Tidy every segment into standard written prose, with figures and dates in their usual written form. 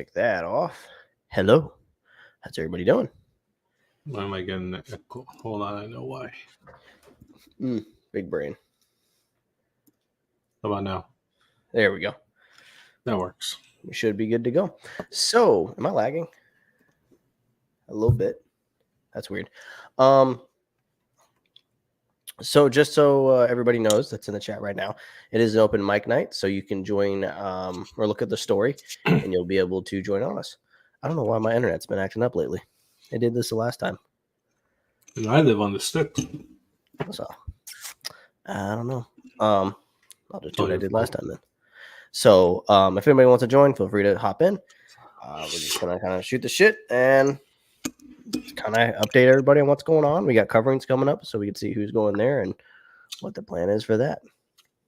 kick that off. Hello. How's everybody doing? Why am I getting that echo? Hold on, I know why. Big brain. How about now? There we go. That works. We should be good to go. So, am I lagging? A little bit. That's weird. So just so everybody knows that's in the chat right now, it is an open mic night, so you can join or look at the story, and you'll be able to join on us. I don't know why my internet's been acting up lately. It did this the last time. And I live on the stick. So I don't know. I'll just do what I did last time then. So if anybody wants to join, feel free to hop in. We're just gonna kind of shoot the shit and kind of update everybody on what's going on. We got coverings coming up, so we can see who's going there and what the plan is for that.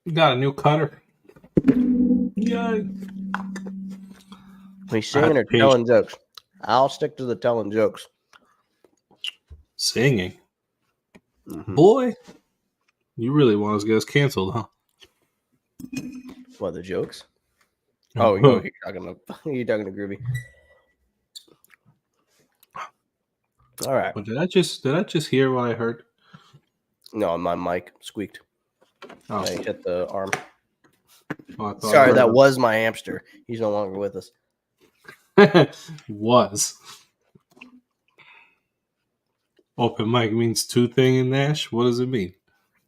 You got a new cutter. Yay. We singing or telling jokes? I'll stick to the telling jokes. Singing? Mm-hmm. Boy, you really want to get us canceled, huh? What, the jokes? Oh, you're talking to Groovy. All right. Well, did I just hear what I heard? No, my mic squeaked. Oh. I hit the arm. Oh, sorry, that was my hamster. He's no longer with us. Was. Open mic means two thing in Nash? What does it mean?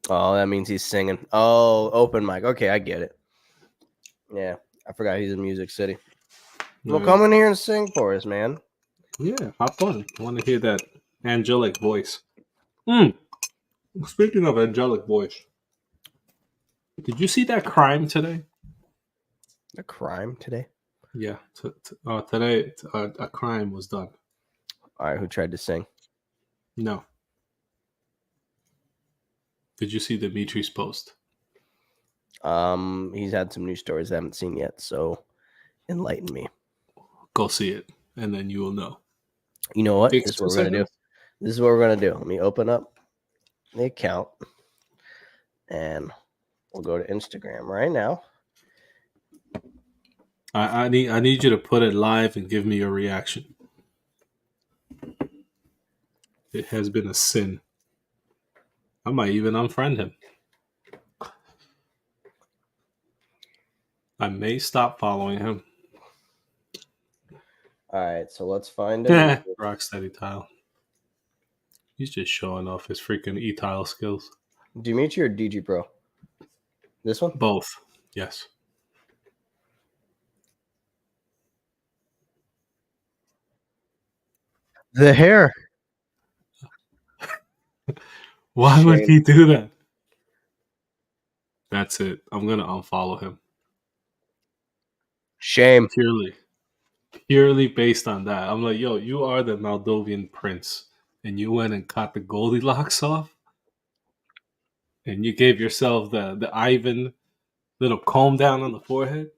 Oh, that means he's singing. Oh, open mic. Okay, I get it. Yeah, I forgot he's in Music City. Well, come in here and sing for us, man. Yeah, hop on. I want to hear that angelic voice. Speaking of angelic voice, did you see that crime today? A crime today? Yeah, today a crime was done. All right, who tried to sing? No. Did you see Dimitri's post? He's had some news stories I haven't seen yet, so enlighten me. Go see it, and then you will know. You know what? This is what we're going to do. This is what we're going to do. Let me open up the account, and we'll go to Instagram right now. I need you to put it live and give me your reaction. It has been a sin. I might even unfriend him. I may stop following him. All right, so let's find it. Rocksteady Tile. He's just showing off his freaking e-tile skills. Dimitri or DG Pro? This one? Both, yes. The hair. Why would he do that? That's it. I'm going to unfollow him. Shame. Purely based on that. I'm like, yo, you are the Moldovan prince, and you went and cut the Goldilocks off, and you gave yourself the Ivan little comb down on the forehead.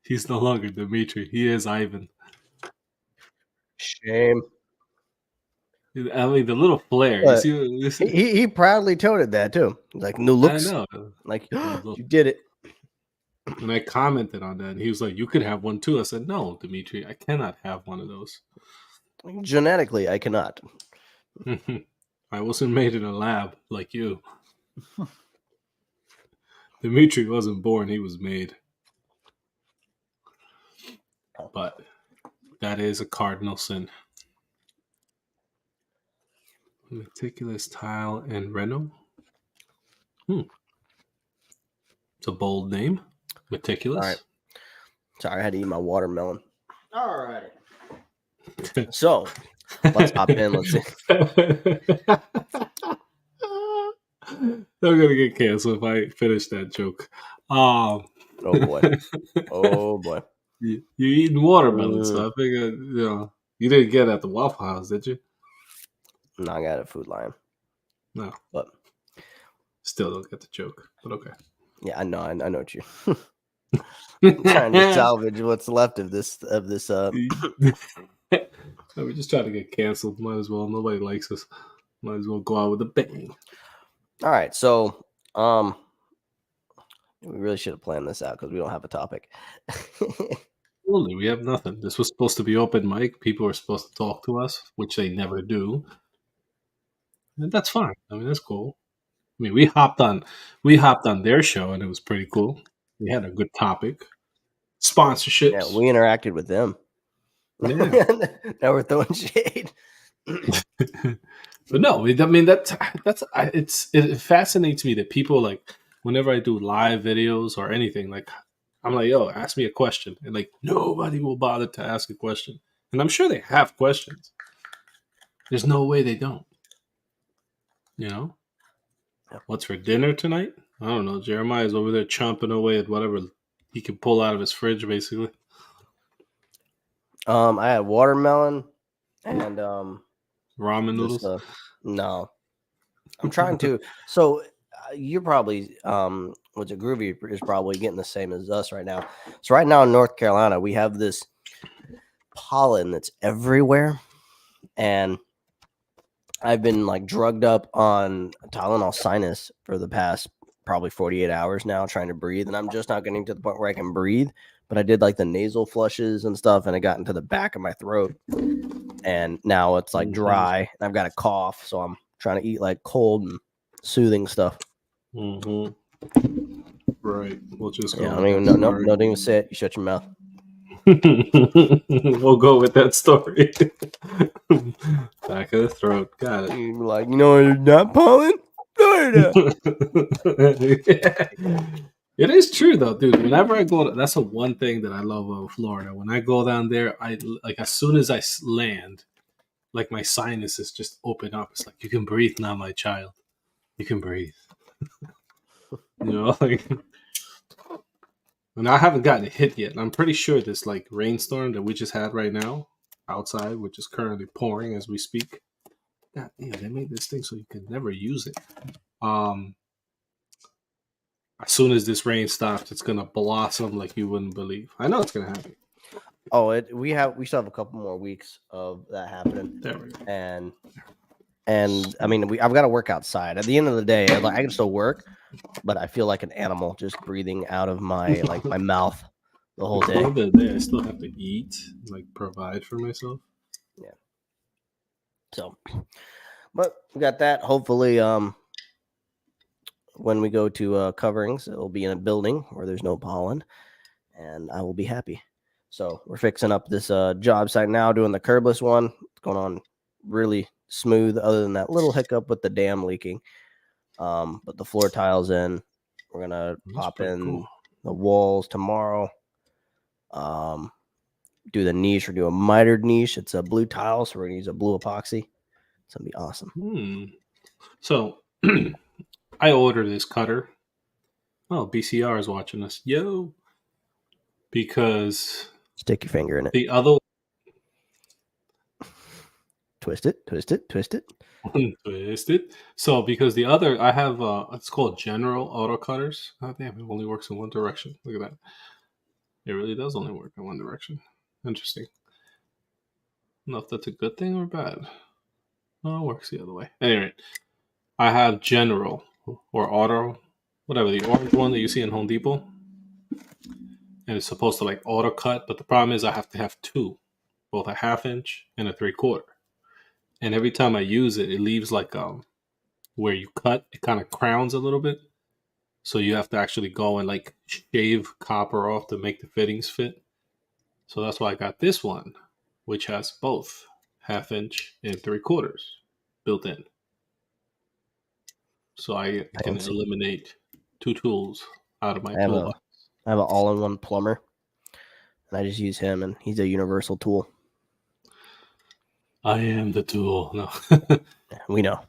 He's no longer Dimitri. He is Ivan. Shame. I mean, the little flare. You see, he proudly toted that too. Like, new looks. I know. Like, you did it. And I commented on that, and he was like, "You could have one too." I said, "No, Dimitri, I cannot have one of those. Genetically, I cannot. I wasn't made in a lab like you." Dimitri wasn't born; he was made. But that is a cardinal sin. Meticulous tile and Renault. It's a bold name. Meticulous. All right. Sorry, I had to eat my watermelon. All right. So, let's hop in. Let's see. I'm going to get canceled if I finish that joke. Oh, boy. Oh, boy. You eating watermelon, so I figured, you didn't get it at the Waffle House, did you? No, I got it at Food Lion. No. But still don't get the joke, but okay. Yeah, I know. I know what you. I'm trying to salvage what's left of this. We're just trying to get canceled. Might as well. Nobody likes us. Might as well go out with a bang. All right. So, We really should have planned this out because we don't have a topic. Absolutely, we have nothing. This was supposed to be open mic. People were supposed to talk to us, which they never do. And that's fine. I mean, that's cool. I mean, we hopped on their show, and it was pretty cool. We had a good topic. Yeah, Sponsorships. we interacted with them. Yeah. Now we're throwing shade. But no, I mean it fascinates me that people like whenever I do live videos or anything, like I'm like, yo, ask me a question, and like nobody will bother to ask a question, and I'm sure they have questions. There's no way they don't. You know, what's for dinner tonight? I don't know. Jeremiah's over there chomping away at whatever he can pull out of his fridge, basically. I had watermelon and Ramen noodles. no, I'm trying to. So you're probably what's a groovy is probably getting the same as us right now. So right now in North Carolina, we have this pollen that's everywhere, and I've been like drugged up on Tylenol sinus for the past probably 48 hours now, trying to breathe, and I'm just not getting to the point where I can breathe. But I did like the nasal flushes and stuff, and it got into the back of my throat, and now it's like dry, and I've got a cough, so I'm trying to eat like cold and soothing stuff. Mm-hmm. Right. We'll just go. Yeah, I don't even know. No, don't even say it. You shut your mouth. We'll go with that story. Back of the throat. Got it. You're like, you're not pollen. Florida. It is true though, dude. Whenever I go, that's the one thing that I love about Florida. When I go down there, I like as soon as I land, like my sinuses just open up. It's like you can breathe now, my child. You can breathe. Like. And I haven't gotten hit yet. I'm pretty sure this like rainstorm that we just had right now outside, which is currently pouring as we speak. God damn, they made this thing so you can never use it. As soon as this rain stops, it's gonna blossom like you wouldn't believe. I know it's gonna happen. Oh, we still have a couple more weeks of that happening. There we go. And I mean, I've got to work outside. At the end of the day, I can still work, but I feel like an animal just breathing out of my my mouth the whole day. I still have to eat, like provide for myself. Yeah. So, but we got that. Hopefully, when we go to coverings, it'll be in a building where there's no pollen, and I will be happy. So we're fixing up this job site now, doing the curbless one. It's going on really smooth, other than that little hiccup with the dam leaking. But the floor tiles in. We're gonna pop in the walls tomorrow. Do the niche or do a mitered niche. It's a blue tile, so we're gonna use a blue epoxy. It's gonna be awesome. So I ordered this cutter. Oh, BCR is watching us. Yo. Because stick your finger in it. The other twist it. Twist it. So because the other, I have it's called General Auto Cutters. Oh damn, it only works in one direction. Look at that. It really does only work in one direction. Interesting. I don't know if that's a good thing or bad. No, it works the other way. Anyway, I have General or Auto, whatever, the orange one that you see in Home Depot. And it's supposed to like auto cut, but the problem is I have to have two, both a 1/2 inch and a 3/4. And every time I use it, it leaves like where you cut, it kind of crowns a little bit. So you have to actually go and like shave copper off to make the fittings fit. So that's why I got this one, which has both 1/2 inch and 3/4 built in. So I can eliminate two tools out of my toolbox. I have an all-in-one plumber, and I just use him, and he's a universal tool. I am the tool. No. We know.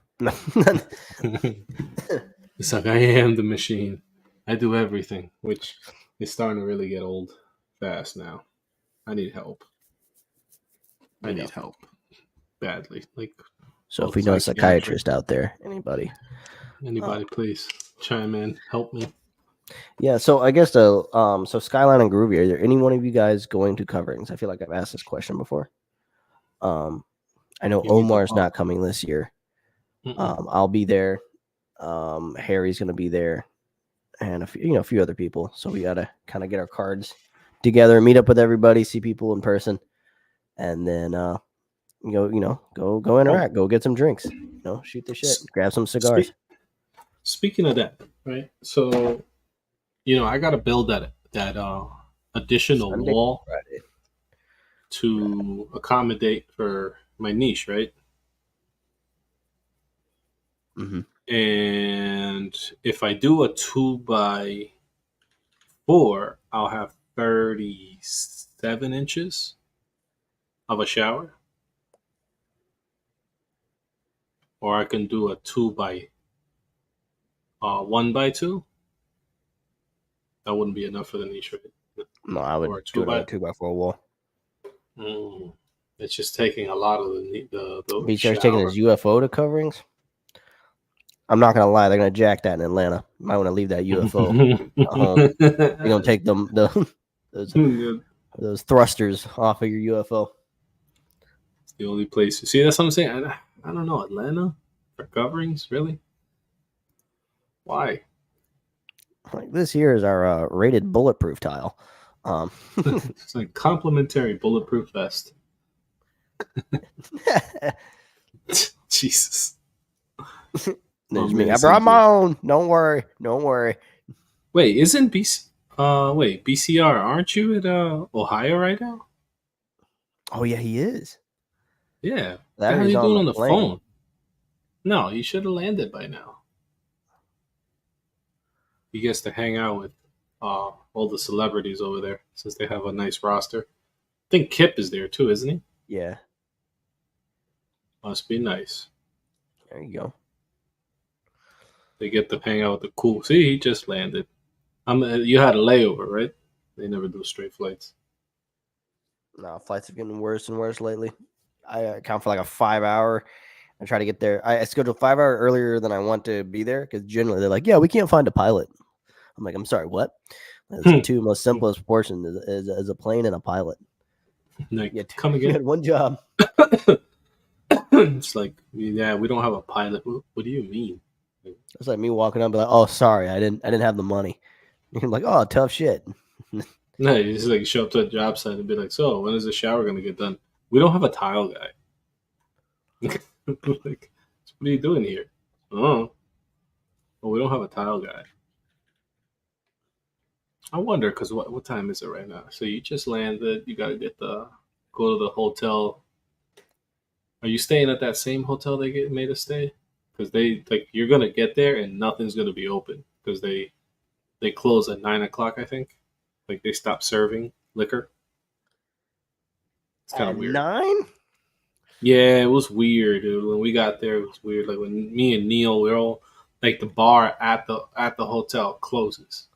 It's like I am the machine. I do everything, which is starting to really get old fast now. I need help. I need help badly. Like, so if we know a psychiatrist out there, anybody, please chime in, help me. Yeah, so I guess so Skyline and Groovy, are there any one of you guys going to coverings? I feel like I've asked this question before. I know Omar's not coming this year. I'll be there. Harry's gonna be there, and a few other people. So we gotta kind of get our cards together, meet up with everybody, see people in person, and then go interact, go get some drinks, shoot the shit, grab some cigars. Speaking of that, right? So I got to build that additional Sunday, wall Friday. to accommodate for my niche, right? Mm-hmm. And if I do a 2x4, I'll have 37 inches of a shower. Or I can do a 1x2. That wouldn't be enough for the niche, right? No, I would Or a do two it on by. a 2x4 wall. It's just taking a lot of the BTR's taking shower. his UFO to coverings. I'm not gonna lie, they're gonna jack that in Atlanta. You might want to leave that UFO at home. You're gonna take those thrusters off of your UFO. It's the only place. See, that's what I'm saying. I don't know. Atlanta for coverings, really? Why? Like this here is our rated bulletproof tile. It's like complimentary bulletproof vest. Jesus. There's me. I brought my own. Don't worry. Wait, isn't BCR? Aren't you at Ohio right now? Oh yeah, he is. Yeah. That What are he's you on doing the on the plane. phone? No, you should have landed by now. He gets to hang out with all the celebrities over there since they have a nice roster. I think Kip is there too, isn't he? Yeah. Must be nice. There you go. They get to hang out with the cool. See, he just landed. You had a layover, right? They never do straight flights. No, flights are getting worse and worse lately. I account for like a 5-hour. I try to get there. I schedule 5 hours earlier than I want to be there because generally they're like, yeah, we can't find a pilot. I'm like, I'm sorry, what? That's the two most simplest portions is a plane and a pilot. Like, come again. You had one job. It's like, yeah, we don't have a pilot. What do you mean? It's like me walking up and be like, oh, sorry, I didn't have the money. You're like, oh, tough shit. No, you just like show up to a job site and be like, so when is the shower gonna get done? We don't have a tile guy. Like, so what are you doing here? Oh, well, we don't have a tile guy. I wonder because what time is it right now? So you just landed. You gotta go to the hotel. Are you staying at that same hotel they made us stay? Because you're gonna get there and nothing's gonna be open because they close at 9 o'clock. I think like they stop serving liquor. It's kind of weird. 9? Yeah, it was weird, dude. When we got there, it was weird. Like when me and Neil, we're all like the bar at the hotel closes.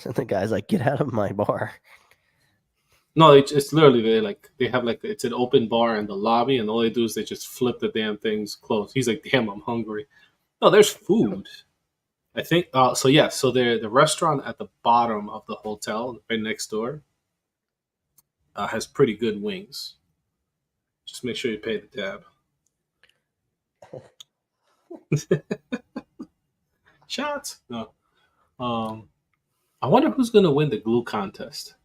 And the guy's like, get out of my bar. No, it's literally they have like it's an open bar in the lobby, and all they do is they just flip the damn things closed. He's like, damn, I'm hungry. No, there's food. I think so. Yeah, so the restaurant at the bottom of the hotel, right next door, has pretty good wings. Just make sure you pay the tab. Shots. No. I wonder who's gonna win the glue contest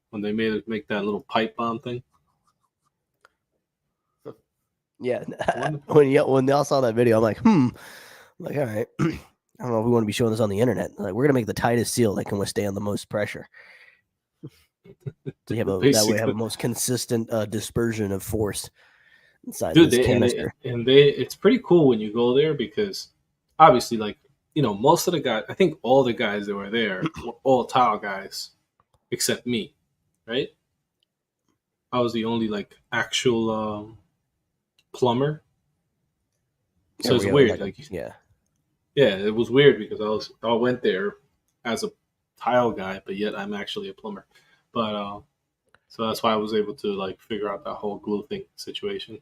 when they make that little pipe bomb thing. Yeah. When y'all saw that video, I'm like, I'm like, all right. I don't know if we want to be showing this on the internet. Like, we're gonna make the tightest seal that can withstand the most pressure. So you have that way have a most consistent dispersion of force inside this canister. It's pretty cool when you go there because obviously, like, most of the guys, I think all the guys that were there were all tile guys except me, right? I was the only like actual plumber. So it's weird. Yeah, it was weird because I went there as a tile guy, but yet I'm actually a plumber. But so that's why I was able to like figure out that whole glue thing situation.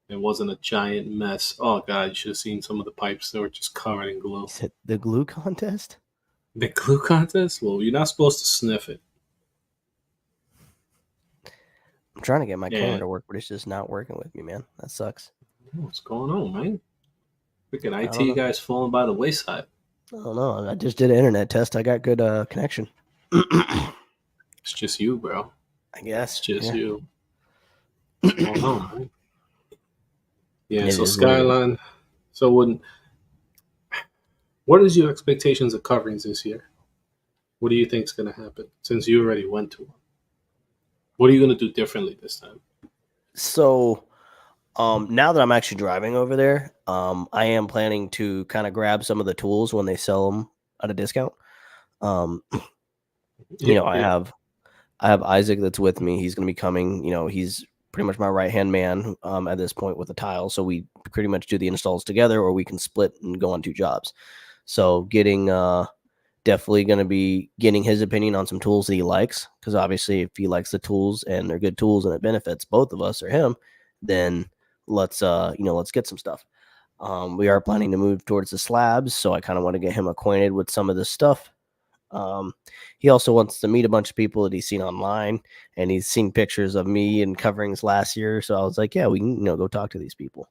It wasn't a giant mess. Oh god, you should have seen some of the pipes that were just covered in glue. Is it the glue contest? The glue contest? Well, you're not supposed to sniff it. I'm trying to get my camera to work, but it's just not working with me, man. That sucks. What's going on, man? Freaking IT guys falling by the wayside. I don't know. I just did an internet test. I got good connection. It's just you, bro. I It's guess. just Yeah. you. What's going on, man? Yeah. It So is what it is. Skyline. So what is your expectations of coverings this year? What do you think is going to happen since you already went to one? What are you going to do differently this time? So, now that I'm actually driving over there, I am planning to kind of grab some of the tools when they sell them at a discount. Um, Yeah, I yeah. have Isaac that's with me. He's going to be coming. He's pretty much my right hand man at this point with the tile. So we pretty much do the installs together, or we can split and go on 2 jobs. So getting definitely going to be getting his opinion on some tools that he likes, because obviously if he likes the tools and they're good tools and it benefits both of us or him, then let's get some stuff. We are planning to move towards the slabs, so I kind of want to get him acquainted with some of this stuff. He also wants to meet a bunch of people that he's seen online, and he's seen pictures of me and coverings last year. So I was like, yeah, we can go talk to these people.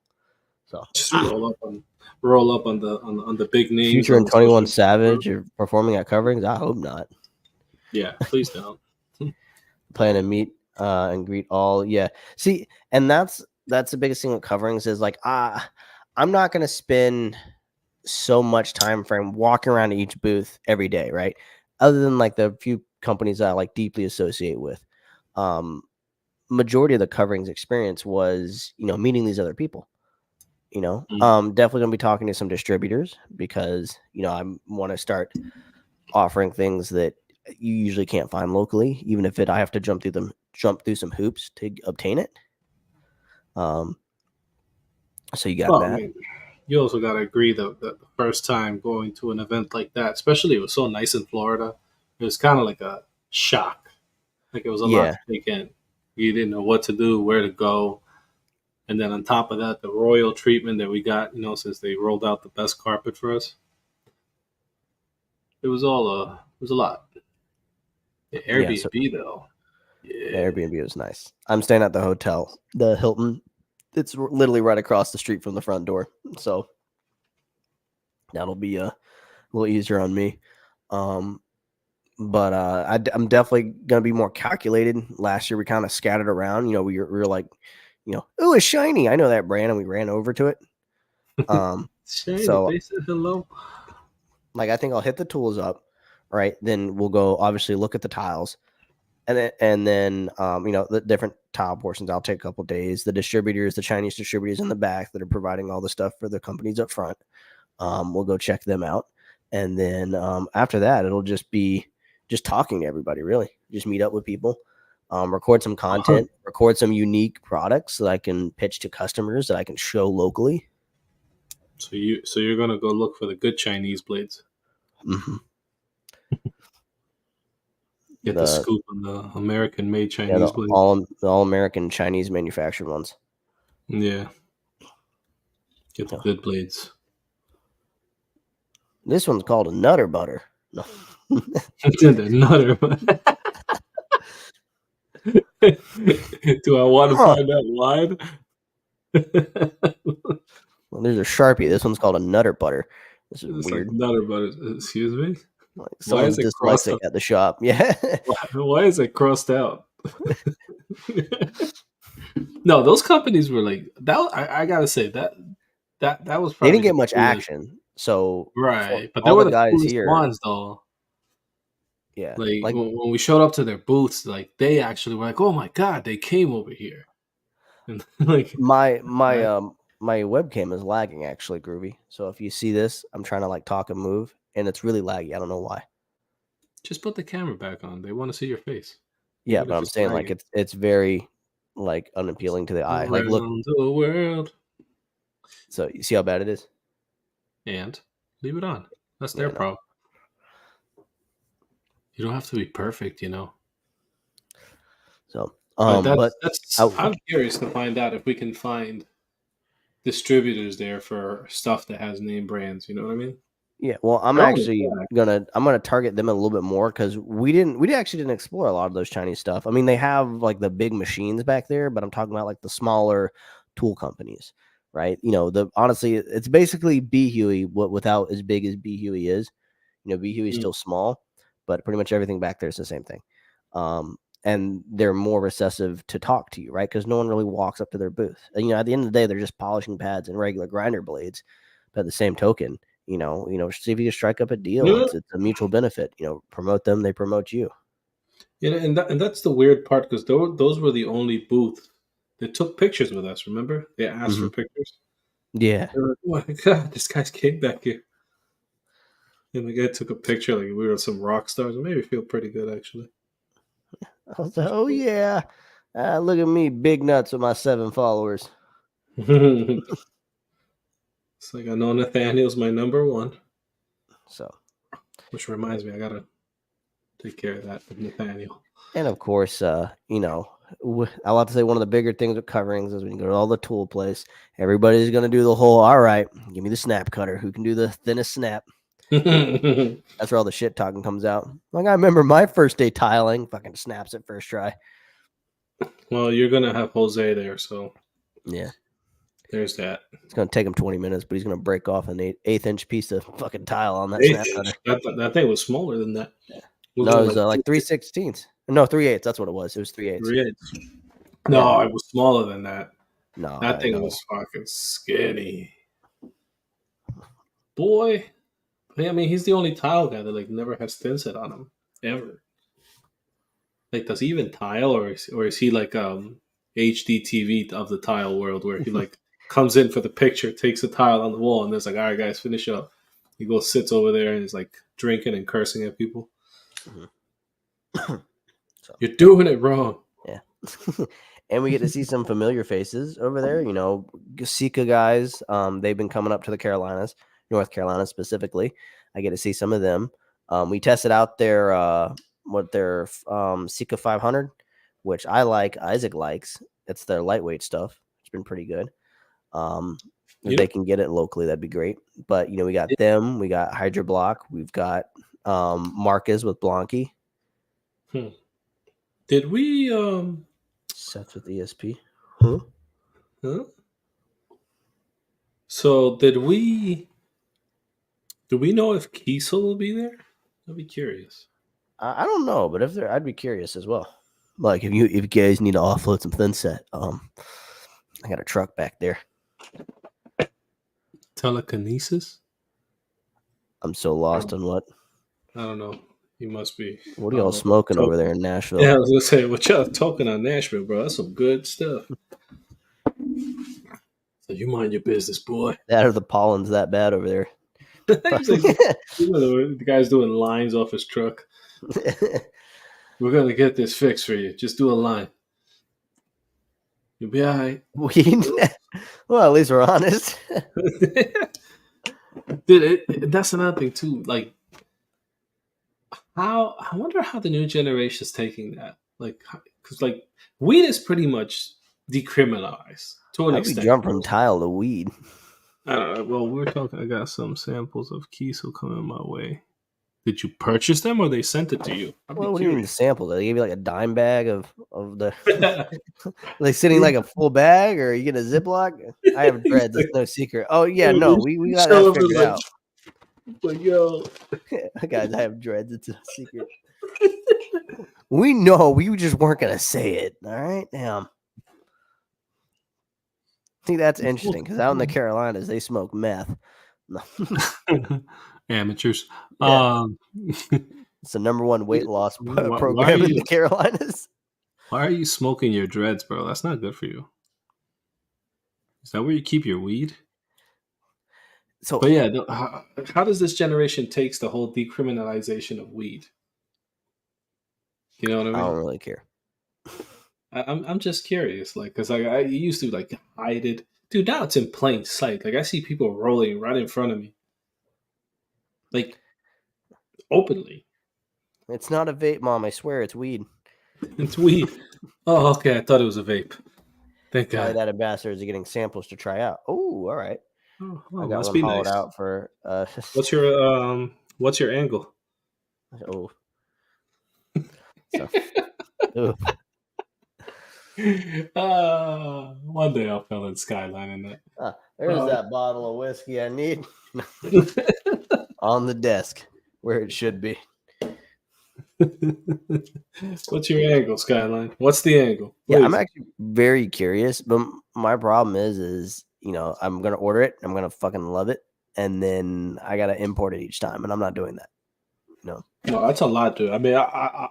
So Just roll up on the big names Future on and the 21 social media Savage world. are performing at coverings. I hope not. Yeah, please don't. Plan to meet and greet all. Yeah. See, and that's the biggest thing with coverings is like I'm not gonna spend so much time frame walking around to each booth every day, right? Other than like the few companies that I like deeply associate with. Um Majority of the coverings experience was, meeting these other people. Mm. Definitely gonna be talking to some distributors because, I want to start offering things that you usually can't find locally, even if I have to jump through some hoops to obtain it. Um, so you got Well, I that. mean, you also got to agree that the first time going to an event like that, especially it was so nice in Florida, it was kind of like a shock. Like it was a lot Yeah, to take in. You didn't know what to do, where to go, and then on top of that, the royal treatment that we got, since they rolled out the best carpet for us, it was a lot. The yeah. So Airbnb though, the yeah, Airbnb was nice. I'm staying at the hotel, the Hilton. It's literally right across the street from the front door, so that'll be a little easier on me. Um, but I'm definitely gonna be more calculated. Last year we kind of scattered around. We were like, oh, it's shiny. I know that brand, and we ran over to it. Um, shiny. so They said hello. like I think I'll hit the tools up, right? Then we'll go obviously look at the tiles, and then the different tile portions. I'll take a couple days. The Chinese distributors in the back that are providing all the stuff for the companies up front. We'll go check them out, and then after that, it'll just be just talking to everybody. Really, just meet up with people. Record some content, record some unique products that I can pitch to customers that I can show locally. So you're gonna go look for the good Chinese blades. Hmm. Get the The scoop on the American-made Yeah, Chinese blades. the all American Chinese manufactured ones. Yeah, get the Yeah. good blades. This one's called a Nutter Butter. No. The nutter. Do I want to Huh. find out why? Well, there's a Sharpie. This one's called a Nutter Butter. This is It's like weird. nutter, but excuse me. Like Why is someone's it crossed dyslexic out? at the shop. Yeah. Why is it crossed out? No, those companies were like that. I gotta say that was They didn't probably get the much coolest, action. So for right? But they all were the the guys coolest here, ones, though. yeah. Like Like when we showed up to their booths, like they actually were like, "Oh my god, they came over here!" And like, my right? my webcam is lagging actually, Groovy. So if you see this, I'm trying to like talk and move, and it's really laggy. I don't know why. Just put the camera back on. They want to see your face, Yeah, even but if I'm it's saying like lagging. it's very like unappealing to the eye. Like look, Around the world, so you see how bad it is? and leave it on. That's their Yeah, no. problem. You don't have to be perfect. So But but that's. I, I'm curious to find out if we can find distributors there for stuff that has name brands. You know what I mean? yeah, well, They're only I'm gonna target them a little bit more because we actually didn't explore a lot of those Chinese stuff. I mean, they have like the big machines back there, but I'm talking about like the smaller tool companies, right? Honestly, it's basically B Huey without as big as B Huey is. B Huey is still small, but pretty much everything back there is the same thing. And they're more recessive to talk to you, right? Because no one really walks up to their booth. And, at the end of the day, they're just polishing pads and regular grinder blades. But at the same token, see if you can strike up a deal. Yeah. It's a mutual benefit. Promote them, they promote you. And that's the weird part, because those were the only booth that took pictures with us. Remember, they asked for pictures. Yeah. They were like, "Oh my god, this guy's came back here." And the guy took a picture like we were some rock stars. It made me feel pretty good, actually. I was like, oh yeah, look at me, big nuts with my 7 followers. It's like, I know Nathaniel's my number one. So, which reminds me, I gotta take care of that with Nathaniel. And of course, I like to say one of the bigger things with coverings is when you go to all the tool place, everybody's going to do the whole, all right, give me the snap cutter. Who can do the thinnest snap? That's where all the shit talking comes out. Like, I remember my first day tiling, fucking snaps at first try. Well, you're going to have Jose there, so yeah. There's that. It's going to take him 20 minutes, but he's going to break off an 1/8-inch piece of fucking tile on that snap cutter. That thing was smaller than that. No, it was like 3/16. No, 3/8. That's what it was. It was 3/8. 3/8. No, it was smaller than that. No, that thing was fucking skinny. Boy, I mean, he's the only tile guy that never has thin set on him ever. Does he even tile, or is he like HDTV of the tile world, where he comes in for the picture, takes a tile on the wall, and there's like, all right, guys, finish up. He goes, sits over there, and he's like drinking and cursing at people. So, you're doing it wrong. Yeah. And we get to see some familiar faces over there. Sika guys. They've been coming up to the Carolinas, North Carolina specifically. I get to see some of them. We tested out their Sika 500, which I like. Isaac likes. It's their lightweight stuff. It's been pretty good. If they can get it locally, that'd be great. But we got them. We got Hydra Block. We've got Marcus with Blanky. Did we sets with ESP? Huh? So did we know if Kiesel will be there? I'd be curious. I don't know, but if there, I'd be curious as well. Like if you guys need to offload some thin set, I got a truck back there. Telekinesis? I'm so lost on what. I don't know. You must be. What are y'all smoking over there in Nashville? Yeah, I was gonna say, what y'all talking on Nashville, bro? That's some good stuff. So you mind your business, boy. That or the pollen's that bad over there. The guy's doing lines off his truck. We're gonna get this fixed for you. Just do a line. You'll be all right. Well, at least we're honest. Dude, that's another thing too. I wonder how the new generation is taking that. Because weed is pretty much decriminalized to an extent. We jump from tile to weed. I don't know. Well, we're talking. I got some samples of Kiesel coming my way. Did you purchase them, or they sent it to you? What do you mean the samples? They gave you a dime bag of the. Are they sitting like a full bag, or are you getting a Ziploc? I have dreads. It's no secret. Oh yeah, no, we got that figured out. But yo, guys, I have dreads. It's a secret. We know. We just weren't gonna say it. All right, damn. See, that's interesting because out in the Carolinas they smoke meth. Amateurs. Yeah. It's the number one weight loss program in the Carolinas. Why are you smoking your dreads, bro? That's not good for you. Is that where you keep your weed? So, but yeah, how does this generation takes the whole decriminalization of weed? You know what I mean? I don't really care. I'm just curious, because I used to hide it, dude. Now it's in plain sight. I see people rolling right in front of me, openly. It's not a vape, Mom. I swear, it's weed. It's weed. Oh, okay. I thought it was a vape. Thank God. That ambassadors are getting samples to try out. Oh, all right. Oh, I got one hollowed out for. What's your angle? Oh. So, One day I'll fill in Skyline in that. There's that bottle of whiskey I need on the desk where it should be. What's your angle, Skyline? What's the angle? Yeah, I'm Please. actually very curious, but my problem is I'm gonna order it, I'm gonna fucking love it, and then I gotta import it each time, and I'm not doing that. No, that's a lot, dude. I mean, I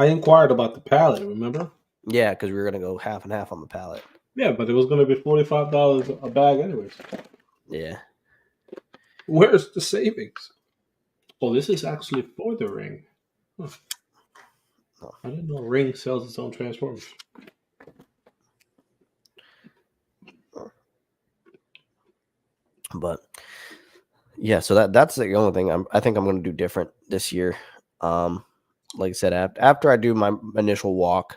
inquired about the pallet. Remember? Yeah, because we were gonna go half and half on the pallet. Yeah, but it was going to be $45 a bag, anyways. Yeah. Where's the savings? Oh, this is actually for the Ring. Huh. Oh. I didn't know Ring sells its own Transformers. But yeah, so that's the only thing I think I'm going to do different this year. Like I said, after I do my initial walk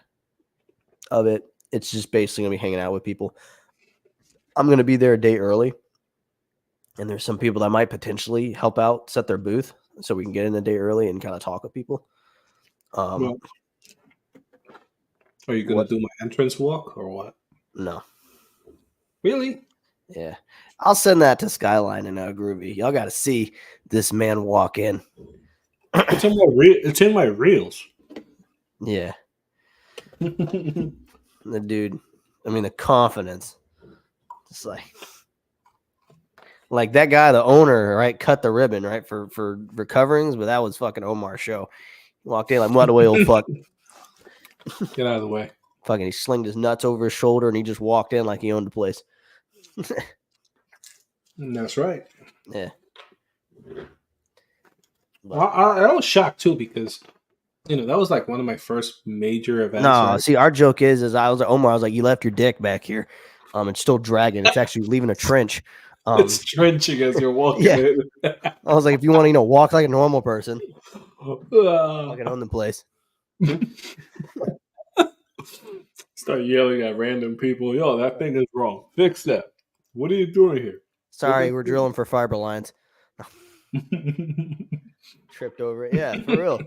of it, it's just basically going to be hanging out with people. I'm going to be there a day early, and there's some people that might potentially help out set their booth so we can get in a day early and kind of talk with people. Well, are you going to do my entrance walk or what? No. Really? Yeah. I'll send that to Skyline and Groovy. Y'all got to see this man walk in. It's in my reels. Yeah. The dude, I mean, the confidence. Just like that guy, the owner, right, cut the ribbon, right, for coverings, but that was fucking Omar's show. He walked in like, by the way, old fuck. Get out of the way. Fucking, he slinged his nuts over his shoulder and he just walked in like he owned the place. That's right. Yeah. But I was shocked too because that was like one of my first major events. No, right? See, our joke is I was like, Omar, I was like, you left your dick back here. It's still dragging. It's actually leaving a trench. It's trenching as you're walking yeah. in. I was like, if you want to, walk like a normal person, fucking own the place. Start yelling at random people. Yo, that thing is wrong. Fix that. What are you doing here? Sorry, we're drilling for fiber lines. Tripped over it. Yeah, for real.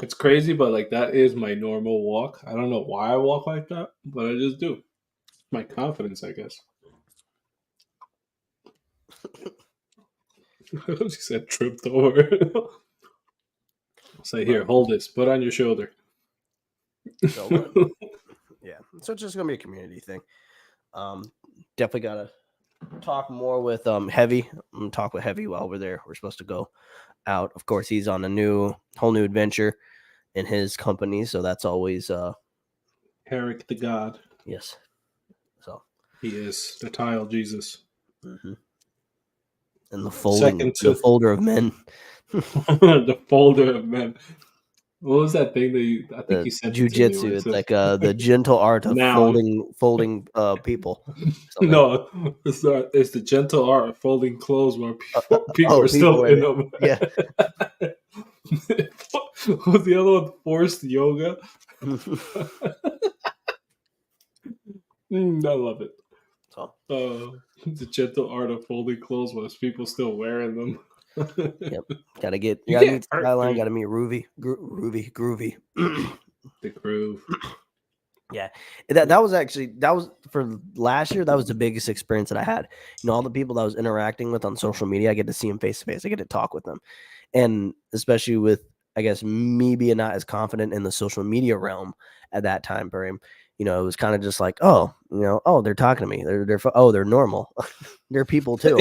It's crazy, but like that is my normal walk. I don't know why I walk like that, but I just do. My confidence, I guess. She said tripped over. Say, here, hold this. Put on your shoulder. Yeah. So it's just gonna be a community thing. Definitely gotta talk more with Heavy. I'm gonna talk with Heavy while we're there. We're supposed to go out. Of course, he's on a whole new adventure in his company, so that's always Herrick the God. Yes. So he is the tile Jesus. Mm-hmm. And the folder of men. The folder of men. What was that thing that I think he said? Jiu-jitsu. It's like the gentle art of folding people. No, it's the gentle art of folding clothes while people are still in them. Yeah. What was the other one? Forced yoga. I love it. The gentle art of folding clothes while people still wearing them. Yep. Gotta meet Skyline, gotta meet Groovy. The groove. Yeah. That was for last year, that was the biggest experience that I had. All the people that I was interacting with on social media, I get to see them face to face. I get to talk with them. And especially with, I guess, me being not as confident in the social media realm at that time frame, it was kind of just like, they're talking to me. They're normal. They're people too.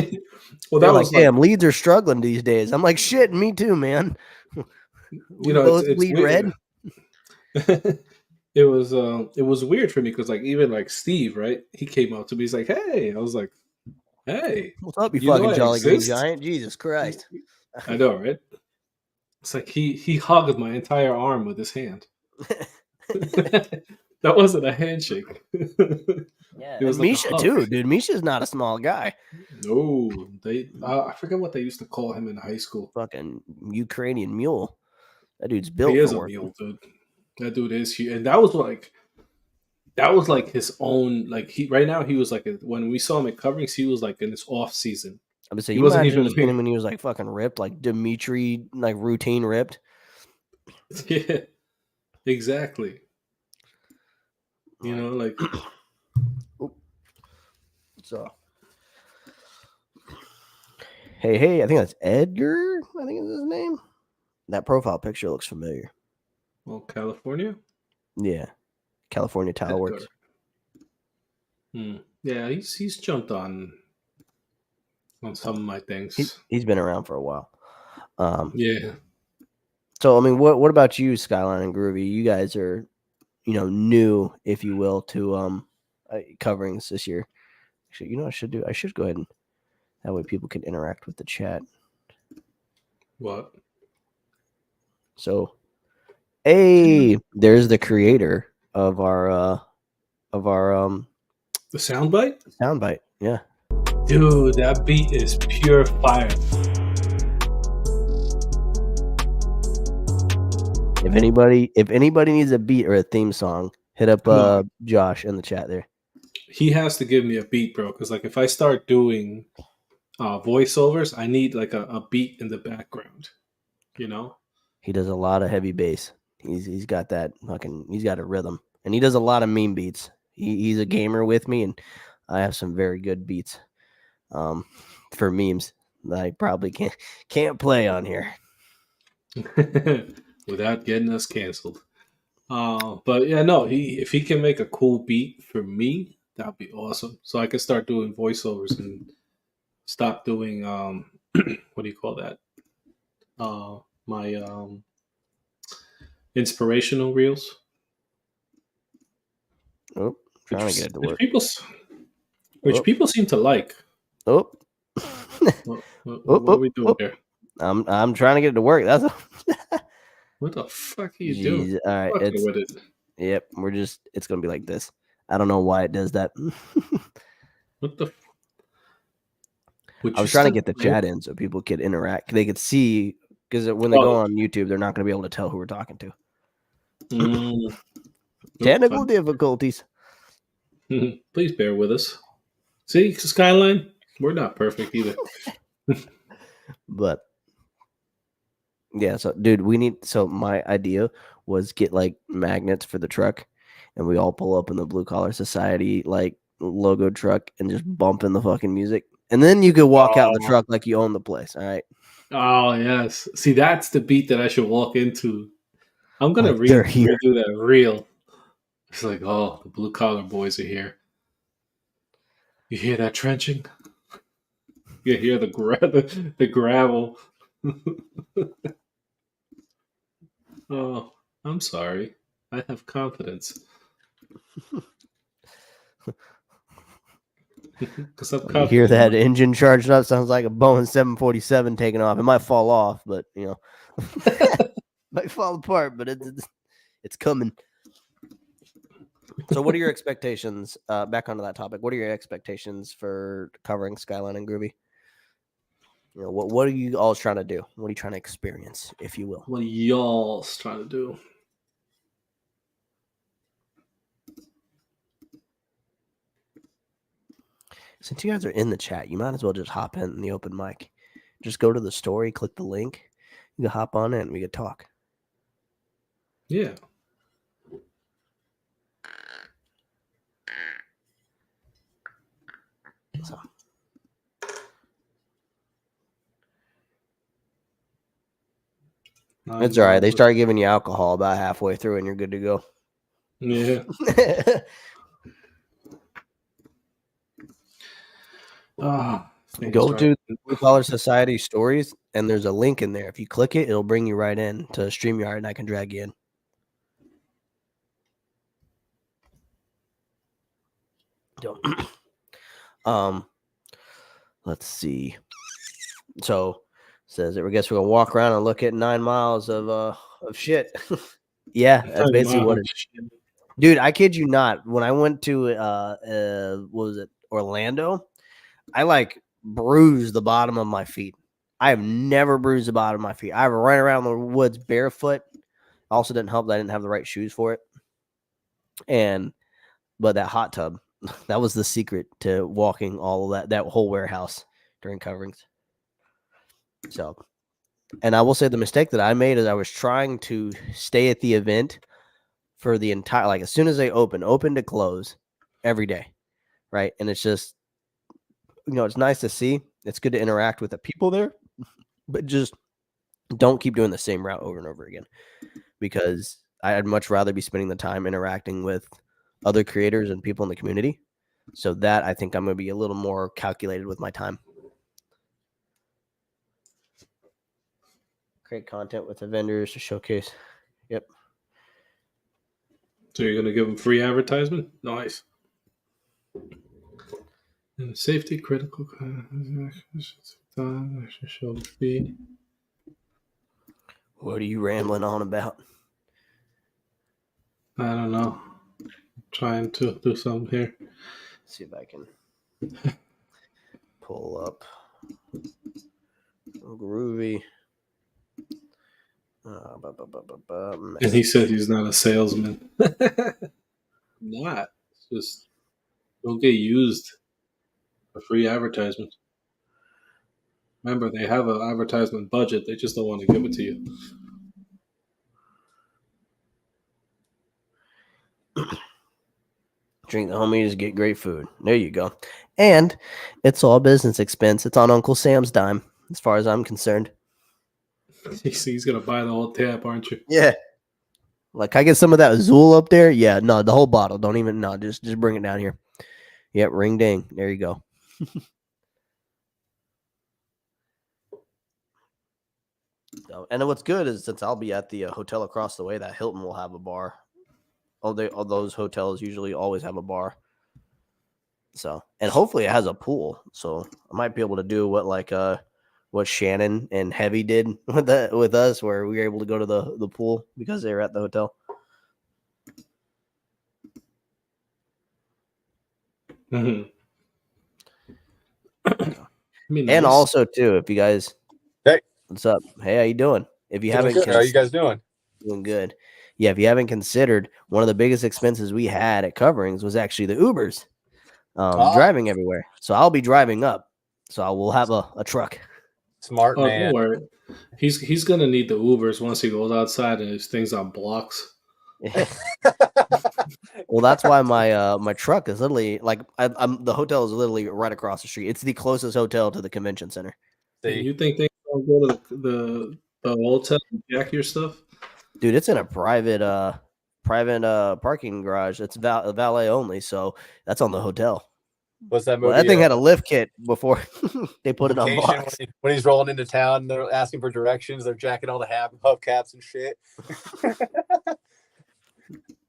Well, that was like, damn, leads are struggling these days. I'm like, shit, me too, man. We both bleed red. It was weird for me because like even like Steve, right? He came up to me. He's like, "Hey," I was like, "Hey, what's up, you fucking Jolly Green Giant?" Jesus Christ! I know, right? It's like he hugged my entire arm with his hand. That wasn't a handshake. Yeah, it was Misha like too, dude. Misha's not a small guy. No, I forget what they used to call him in high school. Fucking Ukrainian mule. That dude's built. He is a mule, dude. That dude is huge, and that was like his own. Like right now, he was like when we saw him at coverings, he was like in his off season. I would say, you imagine seeing him when he was like fucking ripped, like Dimitri, like routine ripped. Yeah. Exactly. You know, like so. Hey, I think that's Edgar. I think is his name. That profile picture looks familiar. well, California. Yeah, California Tile Edgar. Works. Yeah, he's jumped on some of my things. He's been around for a while. Yeah. So I mean, what about you, Skyline and Groovy? You guys are, new, if you will, to coverings this year. Actually, I should go ahead and that way people can interact with the chat. What? So, hey, there's the creator of our The soundbite? soundbite. Yeah. Dude, that beat is pure fire. If anybody needs a beat or a theme song, hit up Josh in the chat there. He has to give me a beat, bro. Because like if I start doing voiceovers, I need like a beat in the background. You know? He does a lot of heavy bass. He's got that he's got a rhythm, and he does a lot of meme beats. He's a gamer with me, and I have some very good beats for memes that I probably can't play on here Without getting us canceled. But yeah, no, if he can make a cool beat for me, that'd be awesome. So I can start doing voiceovers and stop doing what do you call that? My inspirational reels. Oh, trying to get it to work. Which people seem to like. Oh, what are we doing here? I'm trying to get it to work. That's what the fuck are you doing? All right, with it. Yep, it's gonna be like this. I don't know why it does that. What the? I was trying to get the chat in so people could interact. They could see, because when they go on YouTube, they're not going to be able to tell who we're talking to. Technical difficulties. Please bear with us. See, Skyline, we're not perfect either. But yeah, so dude, my idea was get like magnets for the truck, and we all pull up in the Blue Collar Society like logo truck and just bump in the fucking music. And then you could walk out the truck like you own the place. All right. Oh yes. See, that's the beat that I should walk into. I'm gonna redo that reel. It's like, oh, the blue collar boys are here. You hear that trenching? You hear the gravel. Oh, I'm sorry. I have confidence. You hear that engine charging up? Sounds like a Boeing 747 taking off. It might fall off, but might fall apart, but it's coming. So, what are your expectations? Back onto that topic. What are your expectations for covering Skyline and Groovy? What are you all trying to do? What are you trying to experience, if you will? What are y'all trying to do? Since you guys are in the chat, you might as well just hop in the open mic. Just go to the story, click the link. You can hop on in and we can talk. Yeah. So. It's all right. They start giving you alcohol about halfway through and you're good to go. Yeah. Go to the Blue Collar Society stories, and there's a link in there. If you click it, it'll bring you right in to StreamYard, and I can drag you in. Let's see. So says it. I guess we're gonna walk around and look at 9 miles of shit. Yeah, that's basically what it is. Dude, I kid you not. When I went to what was it, Orlando, I like bruised the bottom of my feet. I have never bruised the bottom of my feet. I ran around the woods barefoot. Also didn't help that I didn't have the right shoes for it. But that hot tub, that was the secret to walking all of that whole warehouse during coverings. So, and I will say the mistake that I made is I was trying to stay at the event for the entire, like as soon as they open to close every day, right? And it's just, it's nice to see. It's good to interact with the people there, but just don't keep doing the same route over and over again, because I'd much rather be spending the time interacting with other creators and people in the community. So that I think I'm going to be a little more calculated with my time. Create content with the vendors to showcase. Yep. So you're going to give them free advertisement? Nice. And safety critical show feed. What are you rambling on about? I don't know. I'm trying to do something here. Let's see if I can pull up. Oh, groovy. And he said he's not a salesman. Not. It's just don't get used for free advertisement. Remember, they have an advertisement budget. They just don't want to give it to you. Drink the homies, get great food. There you go. And it's all business expense. It's on Uncle Sam's dime, as far as I'm concerned. He's going to buy the whole tab, aren't you? Yeah. Like, can I get some of that Zool up there? Yeah, no, the whole bottle. Don't even, no, just bring it down here. Yep, ring ding. There you go. So, and what's good is since I'll be at the hotel across the way, that Hilton will have a bar. All those hotels usually always have a bar. So, and hopefully it has a pool. So I might be able to do what Shannon and Heavy did with us, where we were able to go to the pool because they were at the hotel. Mm-hmm. And also too, if you guys, hey, what's up? Hey, how you doing? If you haven't, how are you guys doing? Doing good. Yeah, if you haven't considered, one of the biggest expenses we had at Coverings was actually the Ubers, driving everywhere. So I'll be driving up. So I will have a truck. Smart man. Don't worry. He's gonna need the Ubers once he goes outside and his things on blocks. Well, that's why my truck is literally like I'm the hotel is literally right across the street. It's the closest hotel to the convention center. You think they don't go to the hotel and jack your stuff? Dude, it's in a private parking garage. It's valet only, so that's on the hotel. What's that movie? Well, that thing had a lift kit before they put it on blocks. When he's rolling into town, they're asking for directions. They're jacking all the hubcaps and shit.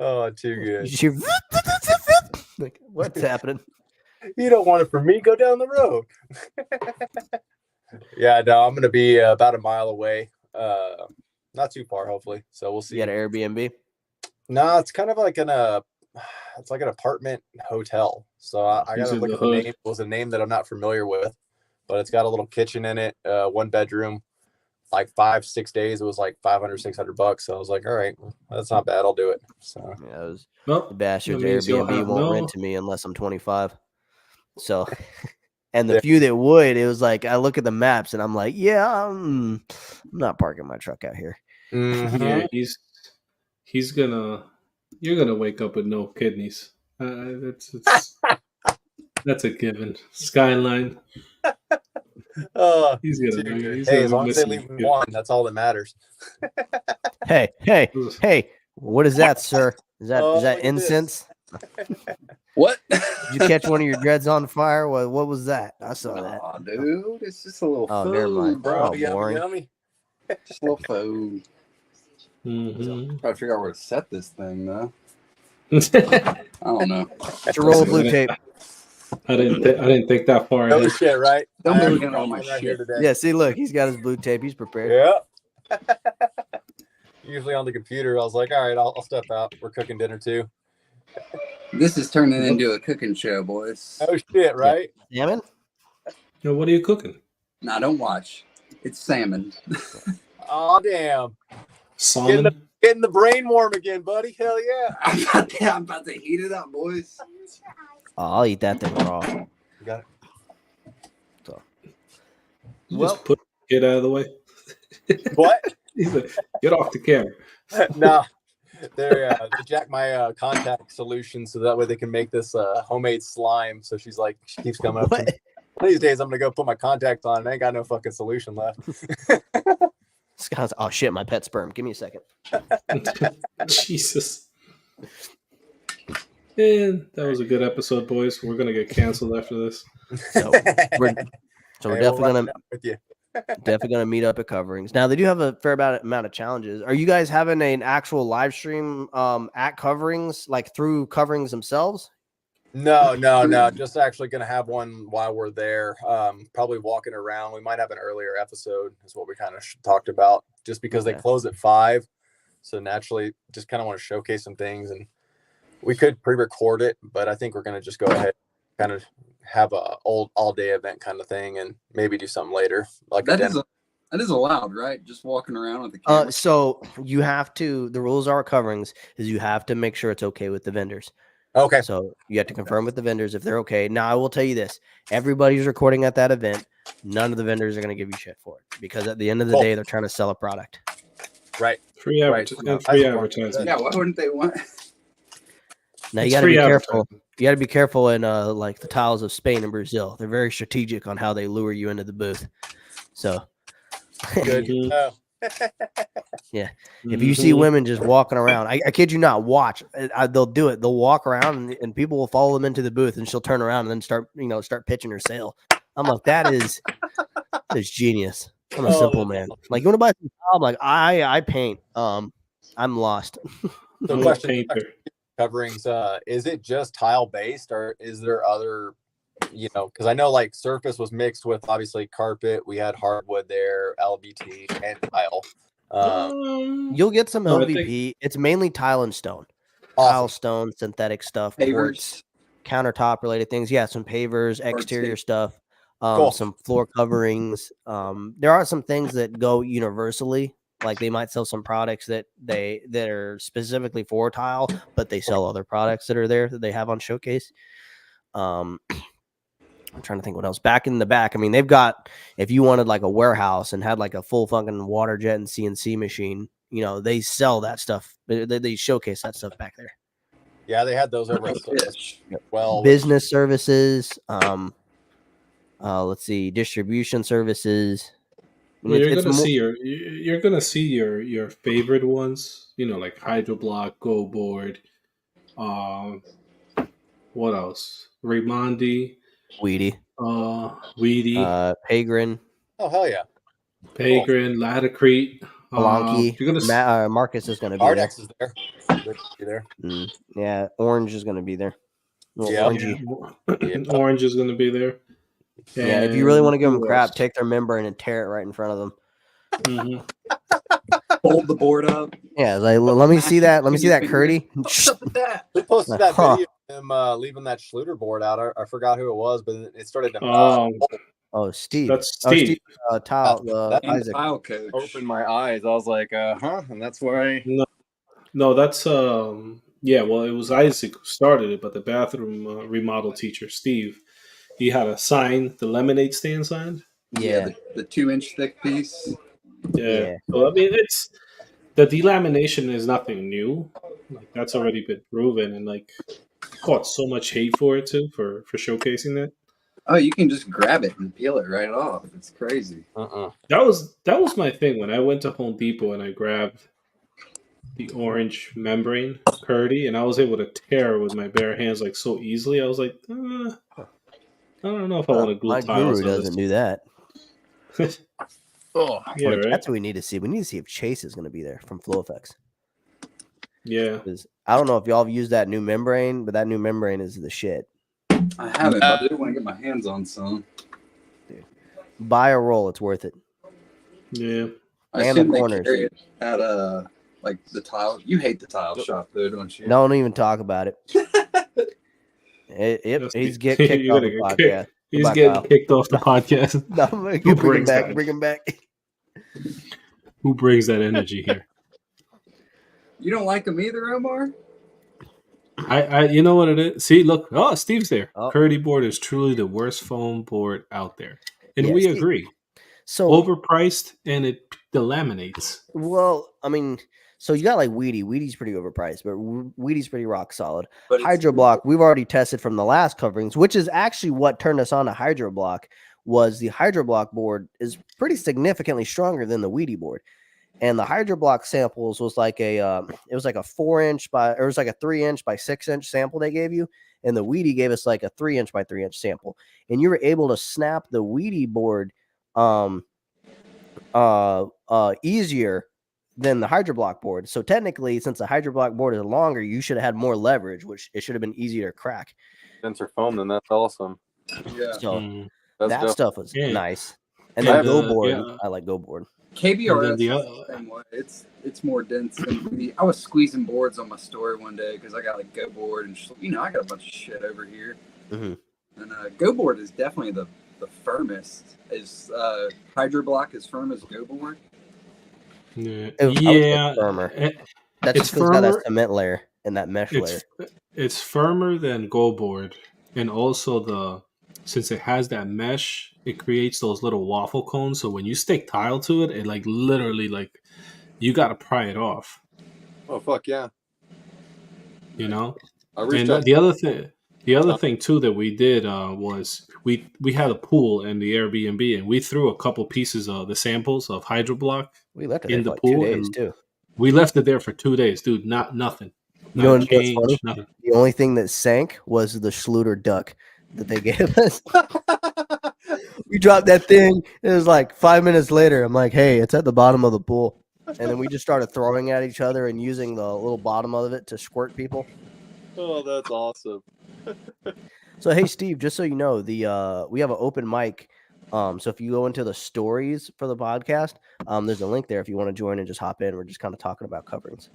Oh, too good. Like, what's happening? You don't want it from me. Go down the road. Yeah, no, I'm gonna be about a mile away. Not too far, hopefully. So we'll see. You got an Airbnb? No, it's kind of like it's like an apartment hotel. So I gotta look at the name. It was a name that I'm not familiar with, but it's got a little kitchen in it, 1 bedroom. Like 5-6 days, it was like $500-$600. So I was like, all right, that's not bad. I'll do it. So yeah, it was the bastards Airbnb won't rent to me unless I'm 25. So, and the few that would, it was like I look at the maps and I'm like, yeah, I'm not parking my truck out here. Mm-hmm. Yeah, you're gonna wake up with no kidneys. That's a given. Skyline. He's gonna as long as they leave him one, that's all that matters. Hey! What is that, sir? Is that incense? What? Did you catch one of your dreads on fire? What was that? I saw that. Oh, dude, it's just a little food, never mind, bro. boring. Yummy. Just a little food. Mm-hmm. Try to figure out where to set this thing, though. I don't know. It's a roll of blue tape. I didn't think that far. No shit, right? Don't be looking at all my shit here today. Yeah, see, look, he's got his blue tape. He's prepared. Yeah. Usually on the computer, I was like, all right, I'll step out. We're cooking dinner too. This is turning into a cooking show, boys. Oh shit, right? Salmon? Yo, what are you cooking? Nah, don't watch. It's salmon. Oh damn! Salmon. Getting the brain warm again, buddy. Hell yeah! I'm about to heat it up, boys. Oh, I'll eat that thing raw. You got it. So, Just put get out of the way. What? He's like, get off the camera. No, They jack my contact solution so that way they can make this homemade slime. So she's like, she keeps coming up to me. One of these days I'm gonna go put my contacts on and I ain't got no fucking solution left. This guy's, oh shit, my pet sperm. Give me a second. Jesus. And that was a good episode, boys. We're gonna get canceled after this. So we're definitely gonna with you. definitely gonna meet up at Coverings. Now they do have a fair amount of challenges. Are you guys having an actual live stream at Coverings, like through Coverings themselves? No. Just actually gonna have one while we're there. Probably walking around. We might have an earlier episode, is what we kind of talked about. Just because they close at 5, so naturally, just kind of want to showcase some things, and we could pre-record it, but I think we're gonna just go ahead, kind of have a old all-day event kind of thing, and maybe do something later. Like that is allowed, right? Just walking around with the camera. So you have to. The rules are Coverings is you have to make sure it's okay with the vendors. Okay. So you have to confirm with the vendors if they're okay. Now I will tell you this: everybody's recording at that event. None of the vendors are going to give you shit for it because at the end of the day, they're trying to sell a product. Right. Free advertising. Yeah, why wouldn't they want? Now you got to be careful. You got to be careful in like the tiles of Spain and Brazil. They're very strategic on how they lure you into the booth. So Good. Yeah. If you see women just walking around, I kid you not, watch. They'll do it. They'll walk around and people will follow them into the booth and she'll turn around and then start pitching her sale. I'm like, that is genius. I'm a simple man. Like, you want to buy some tile? I'm like, I paint. I'm lost. So question, Coverings, is it just tile based or is there other, because I know like surface was mixed with obviously carpet. We had hardwood there, LVT and tile. You'll get some LVP. It's mainly tile and stone. Awesome. Tile, stone, synthetic stuff, quartz, countertop related things. Yeah, some pavers, exterior stuff, cool. Some floor coverings. There are some things that go universally. Like they might sell some products that are specifically for tile, but they sell other products that are there that they have on showcase. I'm trying to think what else. Back in the back, I mean, they've got, if you wanted like a warehouse and had like a full fucking water jet and CNC machine, they sell that stuff. They showcase that stuff back there. Yeah, they had those over at well. Business services. Let's see, distribution services. Well, you're gonna see your favorite ones, like Hydroblock, Go Board. What else? Raimondi. Weedy. Pagrin. Oh hell yeah. Pagrin, cool. Latacrete. Blanky. Marcus is gonna be Ardex is there. There. Yeah, Orange is gonna be there. Orange is gonna be there. And yeah, if you really want to give them crap, take their membrane and tear it right in front of them. Fold the board up. Yeah, like, let me see that. Let me see that, Curdy. They posted that video of him leaving that Schluter board out. I forgot who it was, but it started to. Steve. That's Steve. Isaac. Tile coach. Opened my eyes. I was like, and that's where I. No, that's yeah. Well, it was Isaac who started it, but the bathroom remodel teacher, Steve. He had a sign, the lemonade stand sign. Yeah, the 2-inch thick piece. Yeah. So I mean, it's the delamination is nothing new. Like that's already been proven, and like caught so much hate for it too for showcasing that. Oh, you can just grab it and peel it right off. It's crazy. That was my thing when I went to Home Depot and I grabbed the orange membrane Curdy, and I was able to tear it with my bare hands like so easily. I was like. I don't know if I want to glue my tiles. Guru doesn't do that. Yeah, right? That's what we need to see. We need to see if Chase is going to be there from Flow Effects. Yeah. I don't know if y'all have used that new membrane, but that new membrane is the shit. I haven't, but I do want to get my hands on some. Dude. Buy a roll. It's worth it. Yeah. I assume they carry it at like the tile. You hate the tile shop, though, don't you? Don't even talk about it. He's getting kicked off the podcast. He's getting kicked off the podcast. No, bring him back. Who brings that energy here? You don't like him either, Omar? I you know what it is? See, look. Oh, Steve's there. Curdy board is truly the worst foam board out there. And we agree. So overpriced and it delaminates. Well, I mean, So you got like Weedy. Weedy's pretty overpriced, but Weedy's pretty rock solid. But it's- Hydro Block, we've already tested from the last coverings, which is actually what turned us on to Hydro Block. Was the Hydro Block board is pretty significantly stronger than the Weedy board, and the Hydro Block samples was like a it was like a 4-inch by, or it was like a 3-inch by 6-inch sample they gave you, and the Weedy gave us like a 3-inch by 3-inch sample, and you were able to snap the Weedy board easier than the Hydro Block board. So technically, since the Hydro Block board is longer, you should have had more leverage, which it should have been easier to crack. Denser foam, then that's awesome. Yeah. So That's that stuff was nice. And Yeah, then Go Board, yeah. I like Go Board. KBRS And then is the same way. It's more dense than me. I was squeezing boards on my story one day because I got like Go Board and I got a bunch of shit over here. Mm-hmm. And Go Board is definitely the firmest. Is Hydro Block as firm as Go Board? Yeah, I would say firmer. That's it's just because it's got that firmer. cement layer and that mesh layer. It's firmer than Go Board, and also since it has that mesh, it creates those little waffle cones. So when you stick tile to it, it like literally like you got to pry it off. Oh fuck yeah! You know. And the other thing too that we did was we had a pool in the Airbnb, and we threw a couple pieces of the samples of Hydro Block We left it in there the for like pool, 2 days and too. we left it there for 2 days, dude. Nothing. You know Not what's funny? change, nothing. The only thing that sank was the Schluter duck that they gave us. We dropped that thing. It was like 5 minutes later. I'm like, hey, it's at the bottom of the pool. And then we just started throwing at each other and using the little bottom of it to squirt people. Oh, that's awesome. So hey, Steve, just so you know, we have an open mic. So if you go into the stories for the podcast, there's a link there if you want to join and just hop in. We're just kind of talking about coverings.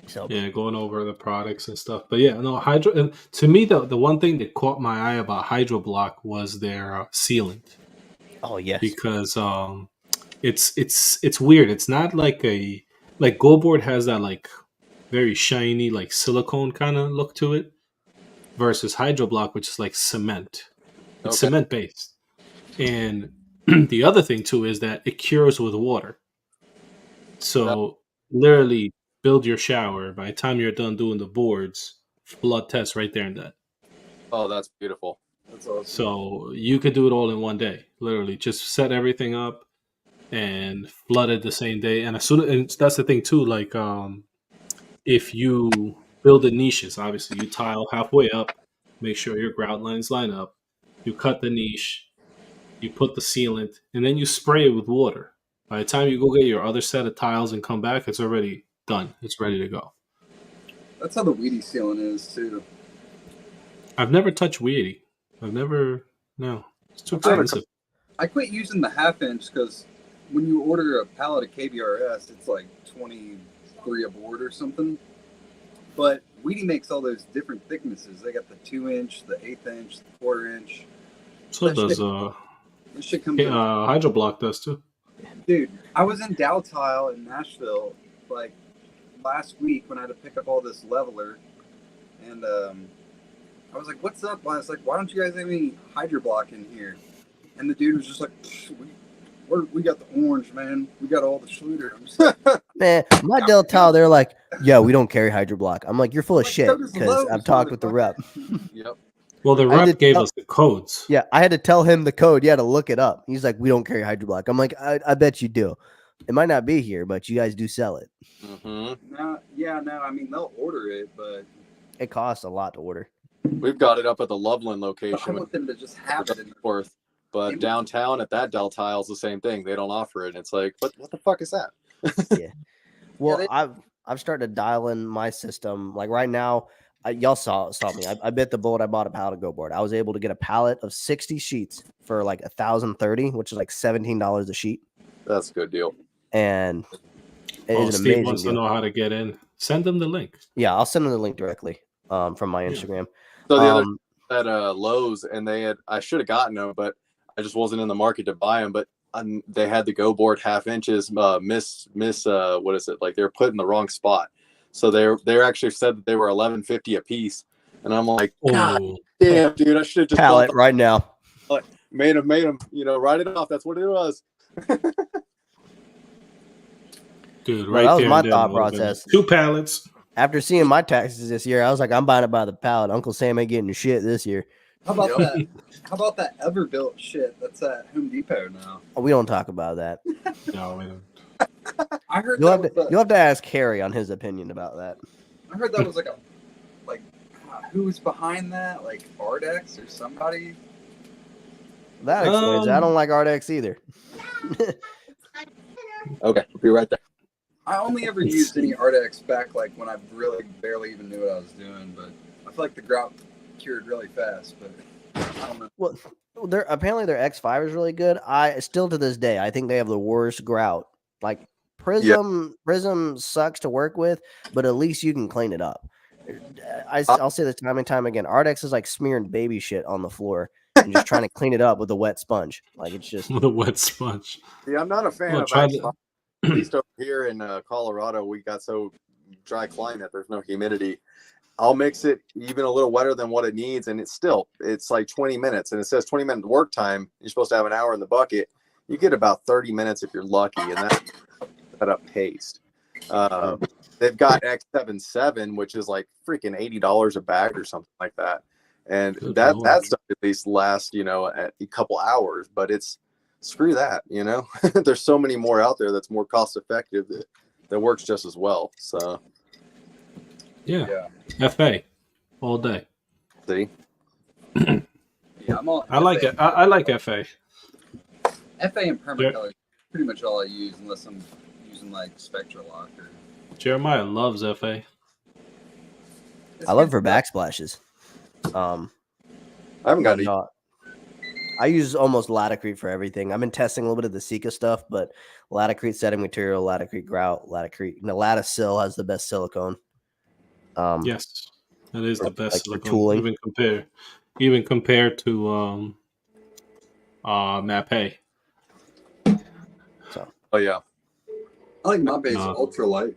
So Yeah, going over the products and stuff. But yeah, no, Hydro. And to me, the one thing that caught my eye about Hydro Block was their sealant. Oh yes, because it's weird. It's not like Go Board has that like very shiny like silicone kind of look to it, versus Hydro Block, which is like cement. It's cement based, and the other thing too is that it cures with water. So literally, build your shower. By the time you're done doing the boards, flood test right there and then. Oh, that's beautiful. That's awesome. So you could do it all in one day. Literally, just set everything up and flood it the same day. And and that's the thing too. Like, if you build the niches, obviously you tile halfway up, make sure your grout lines line up. You cut the niche, you put the sealant, and then you spray it with water. By the time you go get your other set of tiles and come back, it's already done. It's ready to go. That's how the weedy sealant is too. I've never touched Weedy. No. It's too expensive. I quit using the 1/2 inch because when you order a pallet of KBRS, it's like 23 a board or something. But Weedy makes all those different thicknesses. They got the 2-inch, the 1/8 inch, the 1/4 inch. So That does This shit comes in. Hydro Block does too. Dude, I was in Dow Tile in Nashville like last week when I had to pick up all this leveler, and I was like, "What's up?" I was like, "Why don't you guys have any Hydro Block in here?" And the dude was just like, "We got the orange, man. We got all the Schluter." I'm just like, man, my Del Tile, they're like, yeah, we don't carry Hydro Block. I'm like, you're full of shit so does because Lowe's, I've talked with the rep. Yep. Well, the I rep did gave tell- us the codes. Yeah, I had to tell him the code. Yeah, to look it up. He's like, we don't carry Hydro Block. I'm like, I bet you do. It might not be here, but you guys do sell it. Mm-hmm. no. I mean, they'll order it, but It costs a lot to order. We've got it up at the Loveland I location want them to just have it. In worth. But downtown at that Del Tile's the same thing. They don't offer it. And it's like, what the fuck is that? Well, I've started to dial in my system. Like right now, y'all saw me. I bit the bullet. I bought a pallet of Go Board. I was able to get a pallet of 60 sheets for like 1,030, which is like $17 a sheet. That's a good deal. And it is an Steve amazing wants deal. to know how to get in. Send them the link. Yeah, I'll send them the link directly from my Instagram. So the other at Lowe's, and I should have gotten them, but I just wasn't in the market to buy them. But they had the Go Board 1/2 inches. What is it? Like they're put in the wrong spot. So they actually said that they were $11.50 a piece, and I'm like, God damn, dude, I should have just pallet right now. Made them. Write it off. That's what it was. Dude, Well, right that was there my and then, thought it would've been process. 2 pallets. After seeing my taxes this year, I was like, I'm buying it by the pallet. Uncle Sam ain't getting shit this year. How about that? How about that Everbuilt shit that's at Home Depot now? Oh, we don't talk about that. No, we don't. I heard You'll that have to ask Harry on his opinion about that. I heard that was like who's behind that? Like Ardex or somebody? That explains it. I don't like Ardex either. Okay, we'll be right there. I only ever used any Ardex back like when I really barely even knew what I was doing, but I feel like the grout cured really fast, but I don't know. Well, apparently their X5 is really good. I still to this day I think they have the worst grout. Like Prism sucks to work with, but at least you can clean it up. I'll say this time and time again. Ardex is like smearing baby shit on the floor and just trying to clean it up with a wet sponge. Like it's just With a wet sponge. Yeah, I'm not a fan of X5. At least over here in Colorado, we got so dry climate. There's no humidity. I'll mix it even a little wetter than what it needs, and it's like 20 minutes, and it says 20-minute work time. You're supposed to have an hour in the bucket. You get about 30 minutes if you're lucky, and that's set up paste. They've got X77, which is like freaking $80 a bag or something like that, and that stuff at least lasts a couple hours. But it's screw that, There's so many more out there that's more cost effective that works just as well. So yeah. FA all day. See, Yeah, I'm all. I like it. I like FA. FA and permacolor is pretty much all I use, unless I'm using like Spectra Lock or. Jeremiah loves FA. I love for backsplashes. I haven't got any. I use almost Latacrete for everything. I've been testing a little bit of the Sika stuff, but Latacrete setting material, Latacrete grout, Latacrete. Latasil has the best silicone. Yes, that is the best like silicone. tooling. Even compared to Mapei. So. Oh yeah. I like my base ultralight.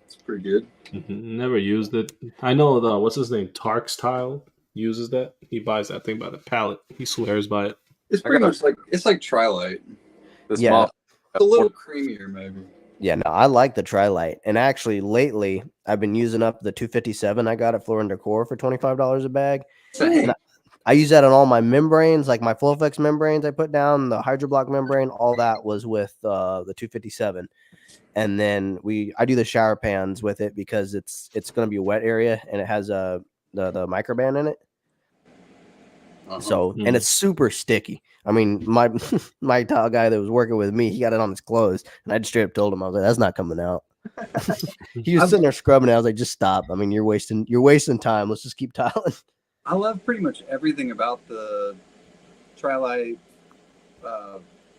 It's pretty good. Never used it. I know what's his name? Tark's Tile uses that. He buys that thing by the pallet. He swears by it. It's pretty much like Trilite. It's a little creamier, maybe. Yeah, no, I like the Trilite. And actually, lately, I've been using up the 257 I got at Floor & Decor for $25 a bag. Hey. I use that on all my membranes, like my FlowFlex membranes I put down, the Hydroblock membrane, all that was with the 257. And then I do the shower pans with it because it's going to be a wet area and it has the microban in it. So, and it's super sticky. I mean, my tile guy that was working with me, he got it on his clothes, and I just straight up told him, I was like, "That's not coming out." He was sitting there scrubbing it. I was like, "Just stop. I mean, you're wasting time. Let's just keep tiling." I love pretty much everything about the Trilite,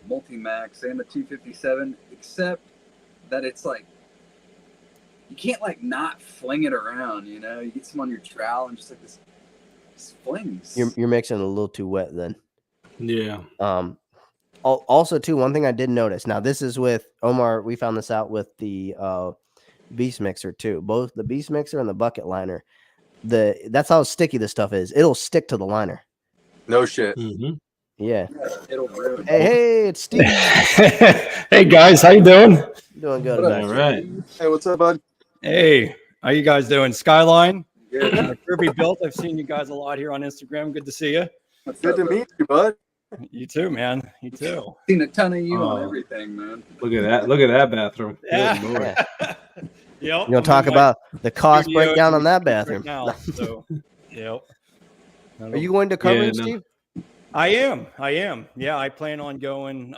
Multimax, and the 257, except that it's like you can't like not fling it around. You get some on your trowel and just like this flings. You're mixing it a little too wet then. Yeah. Also, too, one thing I did notice. Now, this is with Omar. We found this out with the Beast Mixer too. Both the Beast Mixer and the Bucket Liner. That's how sticky this stuff is. It'll stick to the liner. No shit. Mm-hmm. Yeah. It'll ruin. Hey, it's Steve. Hey guys, how you doing? Doing good. All right. Hey, what's up, bud? Hey, how you guys doing? Skyline, Good. Kirby Built. I've seen you guys a lot here on Instagram. Good to see you. Good to meet you, bud. You too, man. You too. Seen a ton of you on everything, man. Look at that. Look at that bathroom. Yeah. Good Lord. Yep. You gonna talk about the cost studio breakdown on that bathroom? right now. So, yep. Are you going to cover it, no. Steve? I am. Yeah, I plan on going.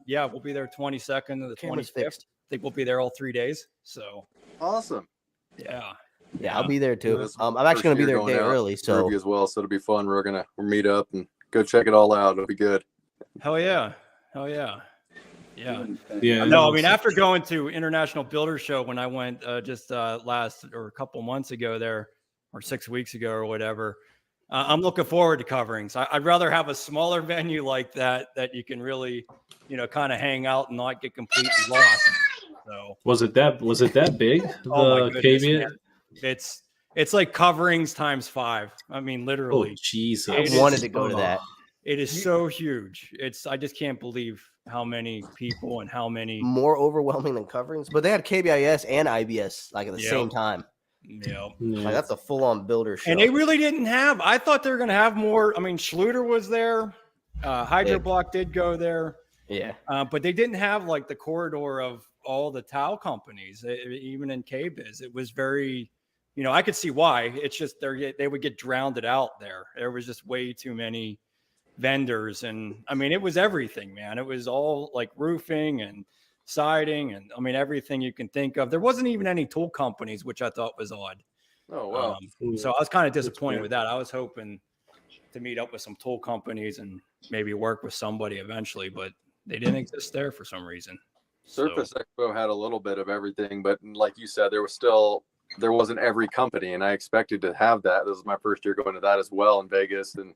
Yeah, we'll be there 22nd to the Camera's 25th. fixed. I think we'll be there all 3 days. So, Awesome. yeah. Yeah, I'll be there too. This I'm actually gonna be there a day going out early, so Ruby as well. So it'll be fun. We'll meet up and go check it all out. It'll be good. Hell yeah. Yeah. Yeah. No, I mean, after going to International Builder Show when I went just last or a couple months ago there, or 6 weeks ago or whatever, I'm looking forward to coverings. I'd rather have a smaller venue like that you can really, kind of hang out and not get completely lost. So Was it that big? oh my The goodness, caveat? man. It's like coverings times 5. I mean, Oh literally, Jesus! I wanted to go to that. it is so huge. I just can't believe how many people and how many more overwhelming than coverings. But they had KBIS and IBS like at the same time. Yeah. Like that's a full-on builder show. And they really didn't have. I thought they were going to have more. I mean, Schluter was there. Hydroblock did go there. Yeah. But they didn't have like the corridor of all the towel companies, even in KBIS. It was very, I could see why. It's just they would get drowned out there. There was just way too many vendors. And I mean, it was everything, man. It was all like roofing and siding and I mean, everything you can think of. There wasn't even any tool companies, which I thought was odd. Oh, wow. So I was kind of disappointed with that. I was hoping to meet up with some tool companies and maybe work with somebody eventually, but they didn't exist there for some reason. Surface Expo had a little bit of everything, but like you said, there wasn't every company, and I expected to have that. This was my first year going to that as well in Vegas, and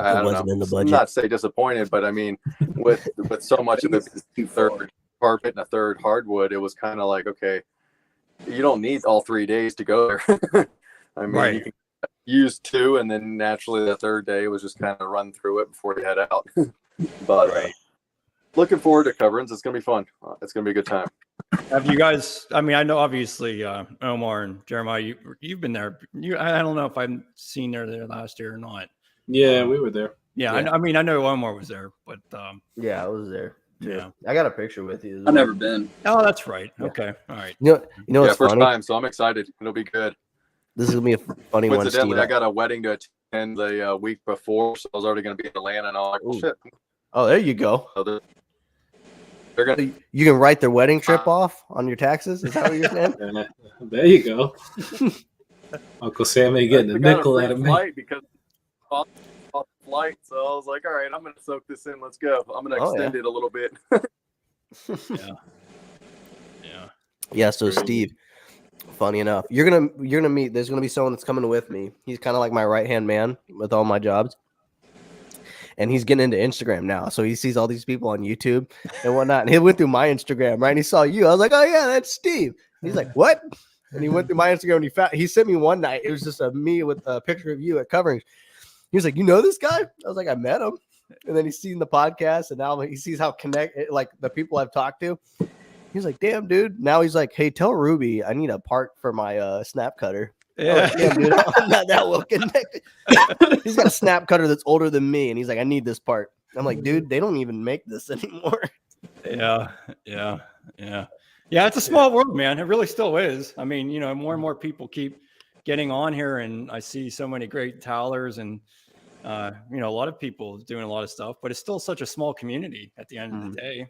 I don't know. In the budget. Not say disappointed, but I mean, with so much of the third carpet and a third hardwood, it was kind of like, okay, you don't need all 3 days to go there. I mean, you can use 2, and then naturally the third day was just kind of run through it before you head out. But looking forward to coverings. It's going to be fun. It's going to be a good time. Have you guys, I mean, I know obviously Omar and Jeremiah, you've been there. I don't know if I've seen there last year or not. Yeah, we were there. Yeah. I mean, I know Omar was there, but yeah, I was there. Yeah. I got a picture with you. I've never been. Oh, that's right. Yeah. Okay. All right. You know what's first funny? time, so I'm excited. It'll be good. This is gonna be a funny one. Coincidentally, Steve. I got a wedding to attend the week before, so I was already going to be in Atlanta, and I'm like, well, shit. Oh, there you go. So they're going to. You can write their wedding trip off on your taxes. Is that what you're saying? There you go. Uncle Sam ain't getting a nickel out of me. Because off the flight, so I was like, all right, I'm going to soak this in. Let's go. I'm going to extend it a little bit. Yeah. So Steve, funny enough, you're gonna meet. There's gonna be someone that's coming with me. He's kind of like my right hand man with all my jobs, and he's getting into Instagram now. So he sees all these people on YouTube and whatnot. And he went through my Instagram, right? And he saw you. I was like, oh yeah, that's Steve. And he's like, what? And he went through my Instagram and he sent me one night. It was just me with a picture of you at coverings. He was like, you know this guy? I was like, I met him. And then he's seen the podcast, and now he sees how like the people I've talked to. He's like, damn, dude. Now he's like, hey, tell Ruby I need a part for my snap cutter. Yeah. Like, damn, dude, I'm not that well connected. He's got a snap cutter that's older than me, and he's like, I need this part. I'm like, dude, they don't even make this anymore. Yeah. It's a small world, man. It really still is. I mean, more and more people keep getting on here, and I see so many great towelers and a lot of people doing a lot of stuff, but it's still such a small community at the end of the day,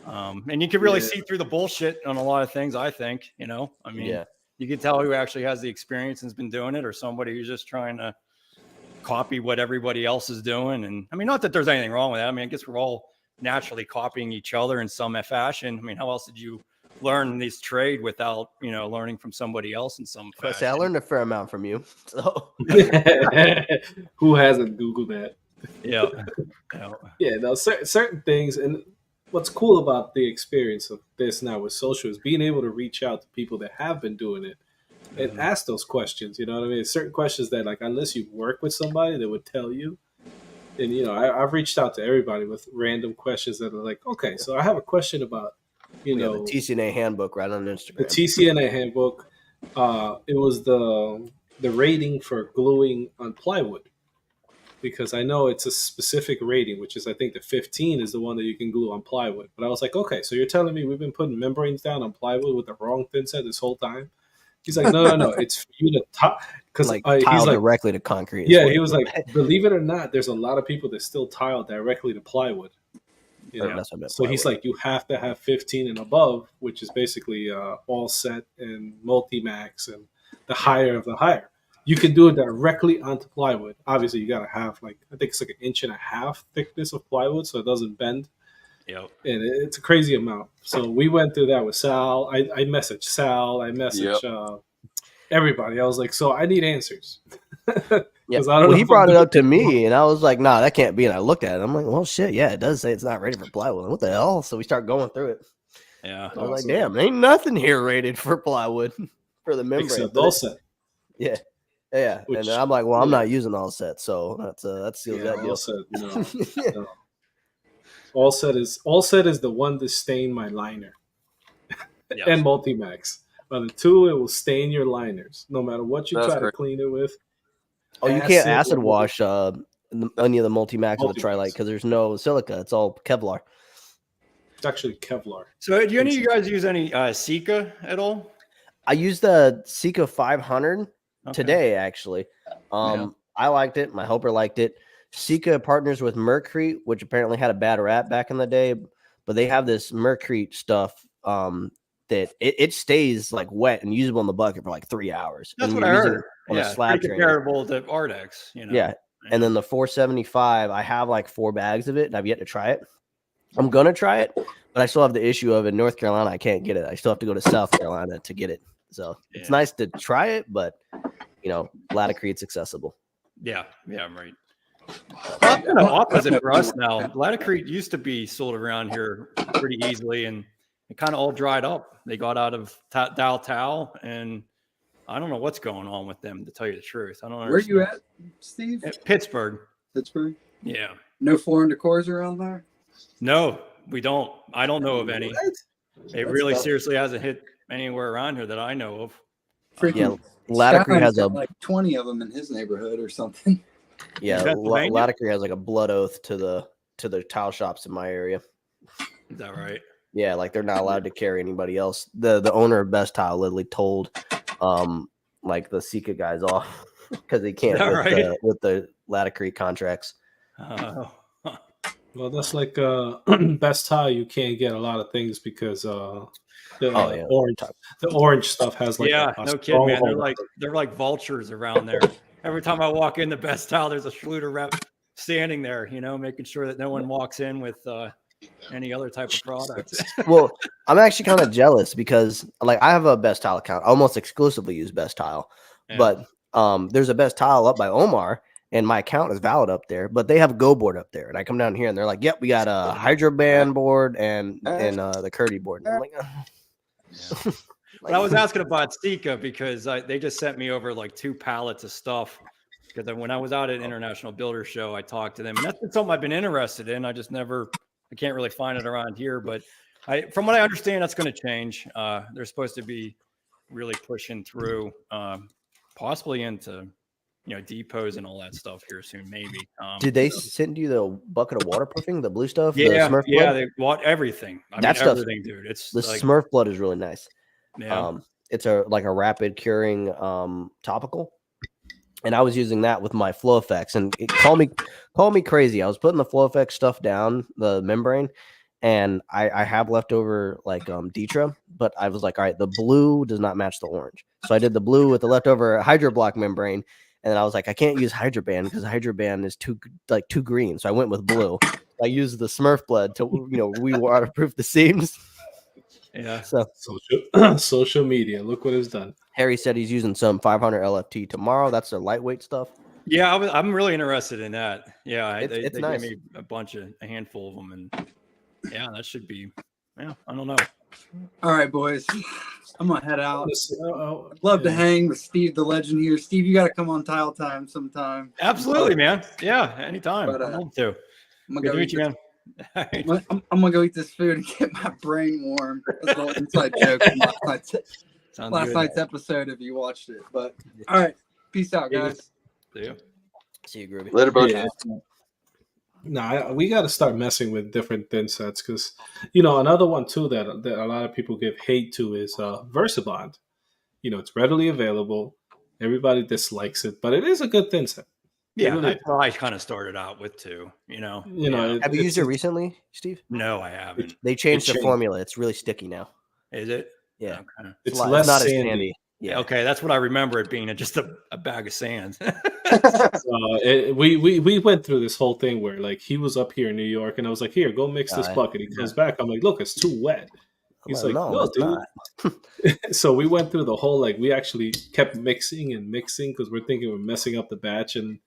and you can really see through the bullshit on a lot of things, I think, I mean, you can tell who actually has the experience and has been doing it, or somebody who's just trying to copy what everybody else is doing. And I mean, not that there's anything wrong with that. I mean, I guess we're all naturally copying each other in some fashion. I mean, how else did you learn this trade without, learning from somebody else in some fashion? I learned a fair amount from you. So who hasn't Googled that? Yeah. No, certain things. And what's cool about the experience of this now with social is being able to reach out to people that have been doing it and ask those questions. You know what I mean? Certain questions that, like, unless you work with somebody, they would tell you. And, I've reached out to everybody with random questions that are like, okay, so I have a question about, the TCNA handbook right on Instagram. The TCNA handbook. It was the rating for gluing on plywood, because I know it's a specific rating, which is, I think the 15 is the one that you can glue on plywood. But I was like, okay, so you're telling me we've been putting membranes down on plywood with the wrong thin set this whole time? He's like, no, it's for you to tile, because tile directly to concrete. Yeah, he was like, believe it or not, there's a lot of people that still tile directly to plywood. So he's like, you have to have 15 and above, which is basically all set and multi-max, and the higher of the higher. You can do it directly onto plywood. Obviously, you got to have, I think it's like 1.5 inch thickness of plywood so it doesn't bend. Yep. And it's a crazy amount. So we went through that with Sal. I messaged Sal. I messaged everybody. I was like, so I need answers. He brought it up to me, and I was like, nah, that can't be. And I looked at it. I'm like, well, shit, yeah, it does say it's not rated for plywood. What the hell? So we start going through it. Yeah. I was like, damn, ain't nothing here rated for plywood for the membrane. Except all set. Yeah. Yeah. And I'm like, well, I'm not using all set. So that seals that deal. All set, no. All set is the one to stain my liner Yes. and Multimax. By the two, it will stain your liners no matter what you That's try to great. clean it with. Oh, you can't acid will- wash any of the Multimax or the Multimax. Trilite because there's no silica. It's all Kevlar. It's actually Kevlar. So, do any of you guys use any Sika at all? I used the Sika 500 Okay. today, actually. I liked it. My helper liked it. Sika partners with Mercury, which apparently had a bad rap back in the day, but they have this Mercury stuff that it stays like wet and usable in the bucket for like 3 hours. That's and what I you're using heard. it on a Yeah, slab pretty train. comparable to Ardex. You know. Yeah. And then the 475, I have like 4 bags of it, and I've yet to try it. I'm gonna try it, but I still have the issue of in North Carolina I can't get it. I still have to go to South Carolina to get it. So it's nice to try it, but Laticrete's accessible. Yeah, right. Well, kind of opposite for us now. Laticrete used to be sold around here pretty easily, and it kind of all dried up. They got out of Dow, and I don't know what's going on with them, to tell you the truth. I don't know. Where you at, Steve? Pittsburgh. Pittsburgh? Yeah. No Floor & Decors around there? No, we don't. I don't know of any. It really tough. seriously hasn't hit anywhere around here that I know of. Freaking Laticrete has like 20 of them in his neighborhood or something. Yeah, Pennsylvania? Laticrete has like a blood oath to the tile shops in my area. Is that right? Yeah, like they're not allowed to carry anybody else. The owner of Best Tile literally told like the Sika guys off because they can't with the Laticrete contracts. Well, that's like Best Tile. You can't get a lot of things because the orange stuff has like no kidding, man. They're like vultures around there. Every time I walk in the Best Tile, there's a Schluter rep standing there, making sure that no one walks in with any other type of product. Well, I'm actually kind of jealous because like I have a Best Tile account. I almost exclusively use Best Tile, but there's a Best Tile up by Omar. And my account is valid up there, but they have a Go board up there. And I come down here and they're like, yep, we got a Hydroban board and the Curdy board. And I'm like, But I was asking about Sika because they just sent me over like 2 pallets of stuff. Because when I was out at International Builder Show, I talked to them. And that's been something I've been interested in. I can't really find it around here. But from what I understand, that's going to change. They're supposed to be really pushing through possibly into depots and all that stuff here soon, maybe. Did they send you the bucket of waterproofing, the blue stuff? Yeah, the Smurf yeah, blood? they bought everything. Everything, dude. It's the like, Smurf blood is really nice. Yeah. It's a rapid curing topical, and I was using that with my Flow Effects. And call me crazy. I was putting the Flow Effects stuff down the membrane, and I have leftover like Detra, but I was like, all right, the blue does not match the orange, so I did the blue with the leftover Hydroblock membrane. And then I was like, I can't use Hydroban because Hydroban is too green. So I went with blue. I used the Smurf blood to we waterproof the seams. Yeah. So social media. Look what it's done. Harry said he's using some 500 LFT tomorrow. That's their lightweight stuff. Yeah, I'm really interested in that. Yeah, it's they nice. gave me a handful of them, and yeah, that should be. Yeah, I don't know. All right, boys. I'm gonna head out. I'd love to hang with Steve, the legend here. Steve, you got to come on Tile Time sometime. Absolutely, man. Yeah, anytime. I'd love to. Good to meet you, man. I'm gonna go eat this food and get my brain warm. That's a little inside joke from last night's episode if you watched it. But all right, peace out, guys. See you, Groovy. Later, bud. Nah, we got to start messing with different thin sets because, another one too that a lot of people give hate to is VersaBond. It's readily available. Everybody dislikes it, but it is a good thin set. Yeah, really, I kind of started out with too. Have you used it recently, Steve? No, I haven't. They changed the formula. It's really sticky now. Is it? Yeah, okay. It's not as sandy. Yeah. Okay, that's what I remember it being, just a bag of sand. We went through this whole thing where like he was up here in New York and I was like, here, go mix this bucket. He comes back. I'm like, look, it's too wet. He's like, no, dude. So we went through the whole, we actually kept mixing because we're thinking we're messing up the batch, and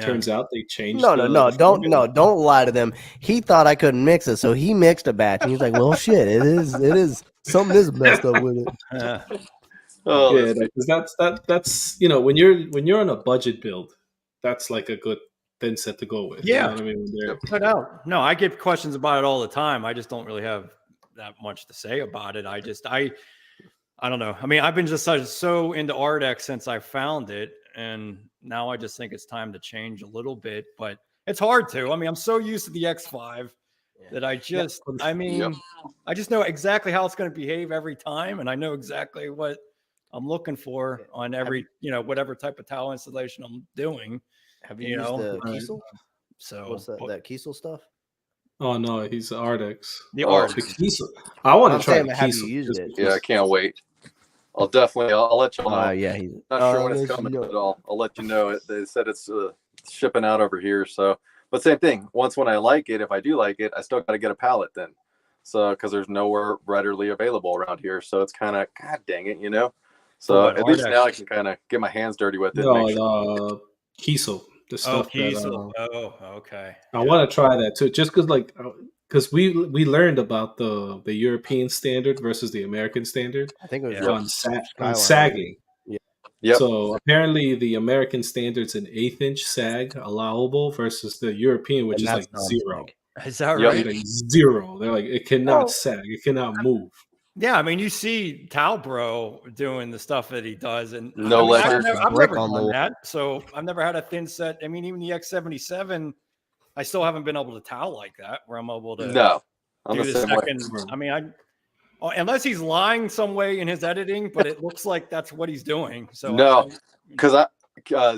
turns out they changed. No, don't lie to them. He thought I couldn't mix it, so he mixed a batch, and he's like, well, shit, it is something is messed up with it. Oh, yeah, because that's when you're on a budget build, that's like a good thin set to go with. Yeah. You know what I mean? When they're- Cut out. No, I get questions about it all the time. I just don't really have that much to say about it. I don't know. I mean, I've been just so into Ardex since I found it, and now I just think it's time to change a little bit. But it's hard to. I mean, I'm so used to the X5 that I just, I mean, I just know exactly how it's going to behave every time, and I know exactly what I'm looking for on every, whatever type of towel installation I'm doing. Have you used the Kiesel? So what's that Kiesel stuff? Oh no, he's Ardex. The Ardex. Kiesel. I want to try. Have you used it? Yeah, I can't wait. I'll let y'all know. Yeah, he's not sure when it's coming, but I'll let you know. They said it's shipping out over here. So, but same thing. When I like it, if I do like it, I still got to get a pallet then. So, because there's nowhere readily available around here, so it's kind of, God dang it, So at least now I can kind of get my hands dirty with it. No, Kiesel. The stuff Kiesel. Okay. I want to try that too, just because we learned about the European standard versus the American standard. I think it was on sagging. Yeah. Yep. So apparently the American standard's an 1/8 inch sag allowable versus the European, which is like 0. Is that right? Like 0. They're like, it cannot sag, it cannot move. Yeah, I mean, you see Talbro doing the stuff that he does, and leather. I've never done that, so I've never had a thin set. I mean, even the X77, I still haven't been able to towel like that, where I'm able to do the second. I mean, unless he's lying some way in his editing, but it looks like that's what he's doing. So no, because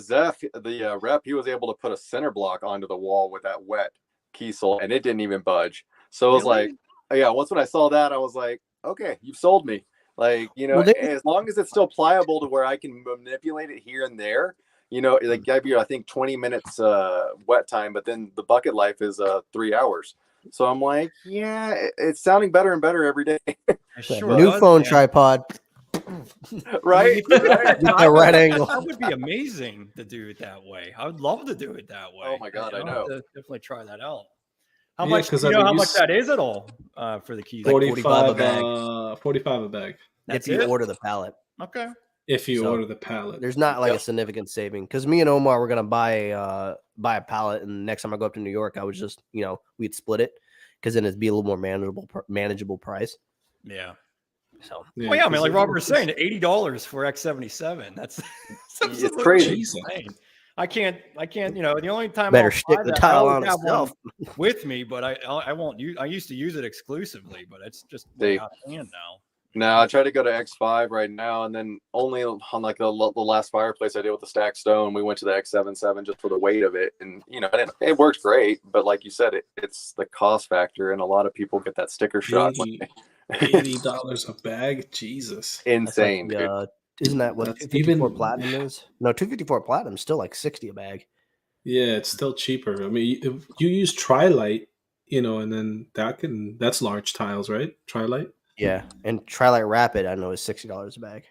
Zeph, the rep, he was able to put a center block onto the wall with that wet Kiesel, and it didn't even budge. So it was like, once when I saw that, I was like, okay, you've sold me. Like, as long as it's still pliable to where I can manipulate it here and there, like I think 20 minutes wet time, but then the bucket life is 3 hours. So I'm like, it's sounding better and better every day. New phone tripod. Right? Get the right angle. That would be amazing to do it that way. I would love to do it that way. Oh my God, I know. Definitely try that out. How much? You know how much that is at all for the keys? 45 a bag. 45 a bag. If you order the pallet. Okay. If you order the pallet, there's not like a significant saving because me and Omar were gonna buy a pallet, and next time I go up to New York, I was just we'd split it because then it'd be a little more manageable price. Yeah. So. Yeah, I mean, like Robert was saying, $80 for X77. That's it's crazy. Insane. I can't. The only time better stick the tile on itself with me, but I won't use. I used to use it exclusively, but it's just way out of hand now. No, I try to go to X5 right now, and then only on like the last fireplace I did with the stacked stone, we went to the X77 just for the weight of it, and it works great. But like you said, it's the cost factor, and a lot of people get that sticker shock. $80 a bag, Jesus, insane, like, dude. Isn't that what 254 platinum is? No, 254 platinum is still like 60 a bag. Yeah, it's still cheaper. I mean, if you use Trilite, and then that's large tiles, right? Trilite. Yeah, and Trilite Rapid I know is $60 a bag.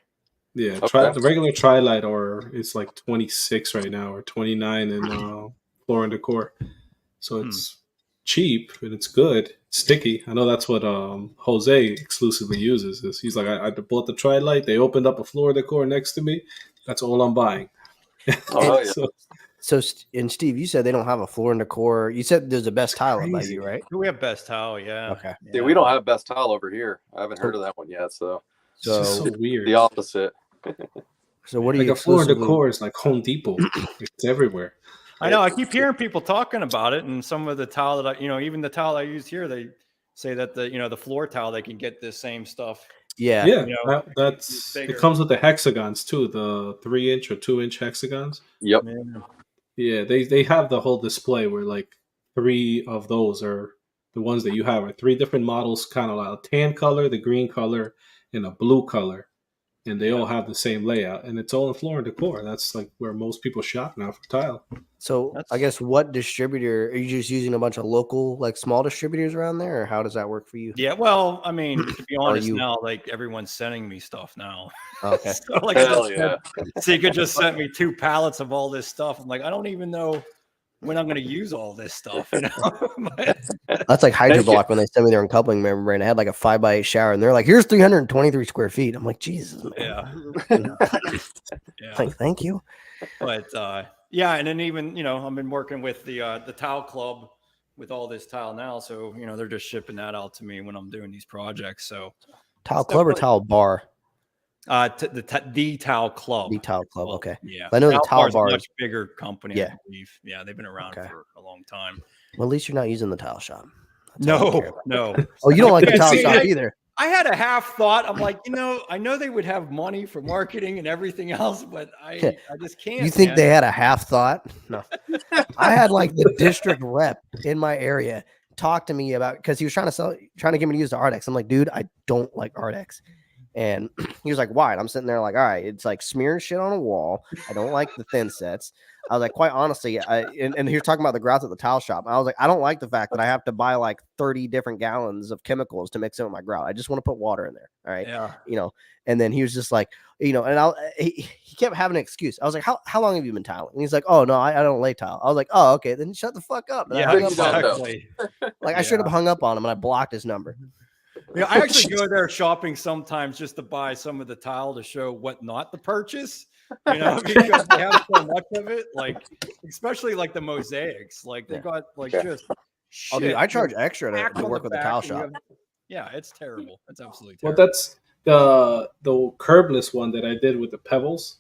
Yeah, the regular Trilite it's like 26 right now, or 29 in Floor and Decor. So it's cheap and it's good. It's sticky. I know that's what Jose exclusively uses. He's like, I bought the Trilite. They opened up a Floor Decor next to me. That's all I'm buying. Oh yeah. So, and Steve, you said they don't have a Floor and Decor. You said there's a Best Tile by you, right? We have Best Tile, yeah. Okay. Yeah, we don't have Best Tile over here. I haven't heard of that one yet. So it's so weird. The opposite. So what do you a Floor and Decor is like Home Depot. It's everywhere. I know. I keep hearing people talking about it, and some of the tile that even the tile I use here, they say that the floor tile they can get this same stuff. Yeah, that's it comes with the hexagons too, the 3-inch or 2-inch hexagons. Yep. Yeah, they have the whole display where like 3 of those are the ones that you have are 3 different models, kind of like a tan color, the green color, and a blue color. And they all have the same layout, and it's all in Floor and Decor. That's like where most people shop now for tile. So I guess what distributor are you just using? A bunch of local, like small distributors around there, or how does that work for you? Yeah, well, I mean, to be honest, now like everyone's sending me stuff now. Okay, so you could just send me 2 pallets of all this stuff. I'm like, I don't even know when I'm going to use all this stuff. You know, That's like Hydro Block when they sent me their uncoupling member and I had like a 5x8 shower and they're like, here's 323 square feet. I'm like, Jesus, man. yeah. Like, thank you. But yeah, and then even I've been working with the tile club with all this tile now, so they're just shipping that out to me when I'm doing these projects. So tile club or tile bar? The tile club. The tile club. Okay. Yeah, I know the tile bar is a is much bigger company. Yeah. I believe. Yeah, they've been around for a long time. Well, at least you're not using the tile shop. No. Oh, you don't like the tile shop either. I had a half thought. I'm like, I know they would have money for marketing and everything else, but I just can't. You think they had a half thought? No. I had like the district rep in my area talk to me about, because he was trying to get me to use the Ardex. I'm like, dude, I don't like Ardex. And he was like, why? And I'm sitting there like, all right, it's like smearing shit on a wall. I don't like the thin sets. I was like, quite honestly, and he was talking about the grouts at the tile shop. I was like, I don't like the fact that I have to buy like 30 different gallons of chemicals to mix in with my grout. I just want to put water in there. All right. Yeah. And then he was just like, and he kept having an excuse. I was like, how long have you been tiling? And he's like, oh, no, I don't lay tile. I was like, oh, okay, then shut the fuck up. And yeah, exactly. I should have hung up on him and I blocked his number. Yeah, I actually go there shopping sometimes just to buy some of the tile to show what not to purchase. Because they have so much of it, like especially like the mosaics. Like they got like just shit. Oh, dude, I charge extra to work with the tile shop. Yeah, it's terrible. It's absolutely terrible. Well, that's the curbless one that I did with the pebbles.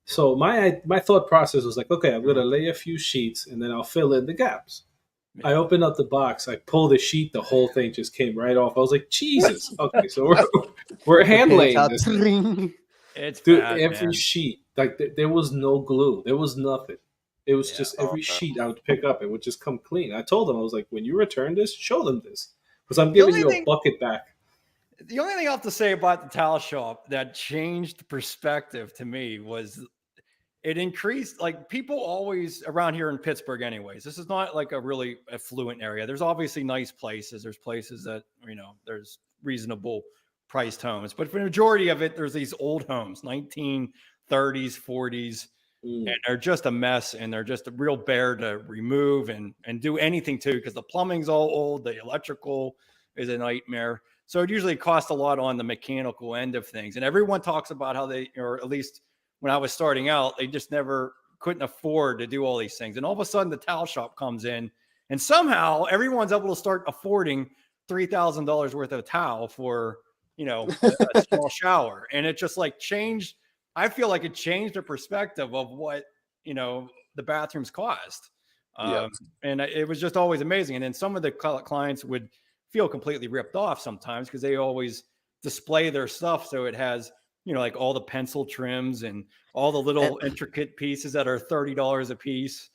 So my thought process was like, okay, I'm gonna lay a few sheets and then I'll fill in the gaps. I opened up the box. I pulled the sheet. The whole thing just came right off. I was like, Jesus. Okay, so we're hand laying this. It's dude, bad, every man. sheet, like there was no glue. There was nothing. It was just every sheet I would pick up. It would just come clean. I told them, I was like, when you return this, show them this. Because I'm giving you a bucket back. The only thing I have to say about the tile shop that changed the perspective to me was it increased, like people always around here in Pittsburgh anyways, this is not like a really affluent area. There's obviously nice places. There's places that, there's reasonable priced homes, but for the majority of it, there's these old homes, 1930s, 40s, and they're just a mess. And they're just a real bear to remove and do anything to, because the plumbing's all old. The electrical is a nightmare. So it usually costs a lot on the mechanical end of things. And everyone talks about how they, or at least when I was starting out, they just never couldn't afford to do all these things. And all of a sudden the towel shop comes in and somehow everyone's able to start affording $3,000 worth of towel for, a small shower. And it just like changed. I feel like it changed the perspective of what, the bathrooms cost. And it was just always amazing. And then some of the clients would feel completely ripped off sometimes because they always display their stuff. So it has, like all the pencil trims and all the little intricate pieces that are $30 a piece.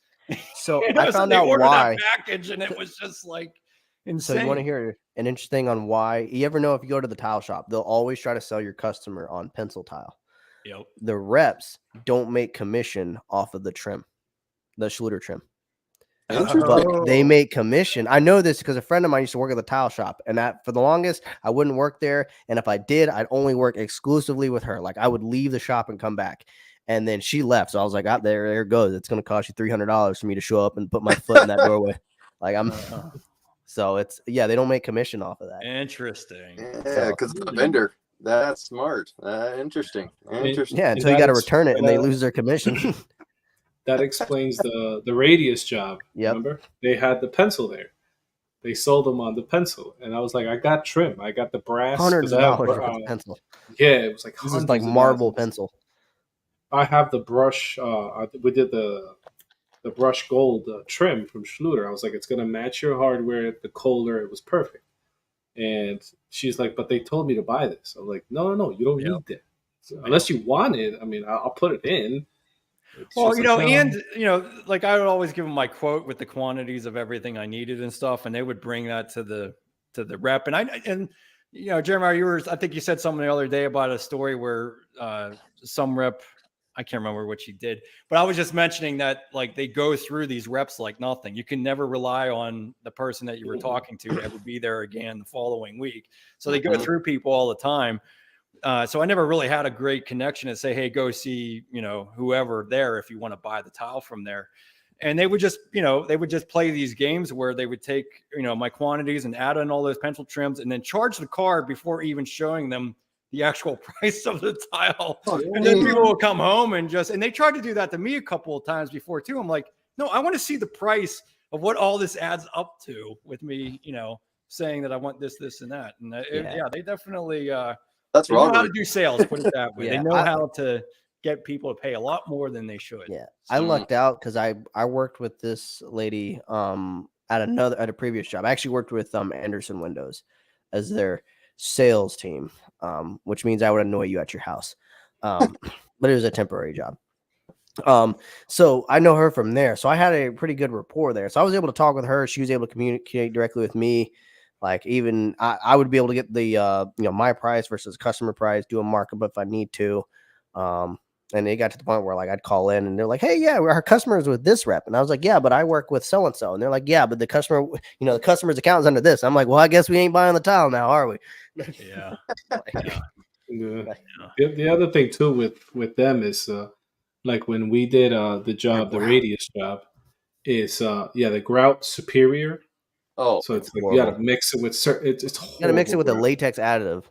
So I found out why package, and it was just like insane. So you want to hear an interesting thing on why? You ever know if you go to the tile shop, they'll always try to sell your customer on pencil tile. Yep. The reps don't make commission off of the trim, the Schluter trim. But they make commission. I know this because a friend of mine used to work at the tile shop, and that for the longest I wouldn't work there. And if I did, I'd only work exclusively with her. Like I would leave the shop and come back. And then she left. So I was like, there it goes. It's going to cost you $300 for me to show up and put my foot in that doorway. Like so it's, they don't make commission off of that. Interesting. Yeah, because the vendor. That's smart. Interesting. Yeah, until you got to return it and they lose their commission. That explains the radius job. Yep. Remember? They had the pencil there. They sold them on the pencil. And I was like, I got trim. I got the brass. $100 for the pencil. Yeah, it was like this is like marble pencil. I have the brush. We did the brush gold trim from Schluter. I was like, it's going to match your hardware. The color, it was perfect. And she's like, but they told me to buy this. I'm like, no, you don't need that. So, unless you want it, I mean, I'll put it in. Well, like I would always give them my quote with the quantities of everything I needed and stuff, and they would bring that to the rep. And Jeremiah, I think you said something the other day about a story where some rep, I can't remember what she did, but I was just mentioning that like they go through these reps like nothing. You can never rely on the person that you were talking to ever be there again the following week. So they go through people all the time. So I never really had a great connection to say, hey, go see, whoever there if you want to buy the tile from there. And they would just, play these games where they would take, my quantities and add in all those pencil trims and then charge the card before even showing them the actual price of the tile. And then people will come home and they tried to do that to me a couple of times before too. I'm like, no, I want to see the price of what all this adds up to with me, saying that I want this, and that. And they definitely, that's they know how to do sales, put it that way. Yeah, they know how to get people to pay a lot more than they should. Yeah. I lucked out because I worked with this lady at a previous job. I actually worked with Anderson Windows as their sales team, which means I would annoy you at your house. But it was a temporary job. So I know her from there. So I had a pretty good rapport there. So I was able to talk with her. She was able to communicate directly with me. Like even I would be able to get the my price versus customer price, do a markup if I need to. And it got to the point where like I'd call in and they're like, hey, yeah, our customer is with this rep. And I was like, yeah, but I work with so-and-so. And they're like, yeah, but the customer, the customer's account is under this. I'm like, well, I guess we ain't buying the tile now, are we? Yeah. The other thing too with them is like when we did the job, the radius job, is the grout superior. Oh, so it's like you got to mix it with certain. It's you got to mix it with a latex additive.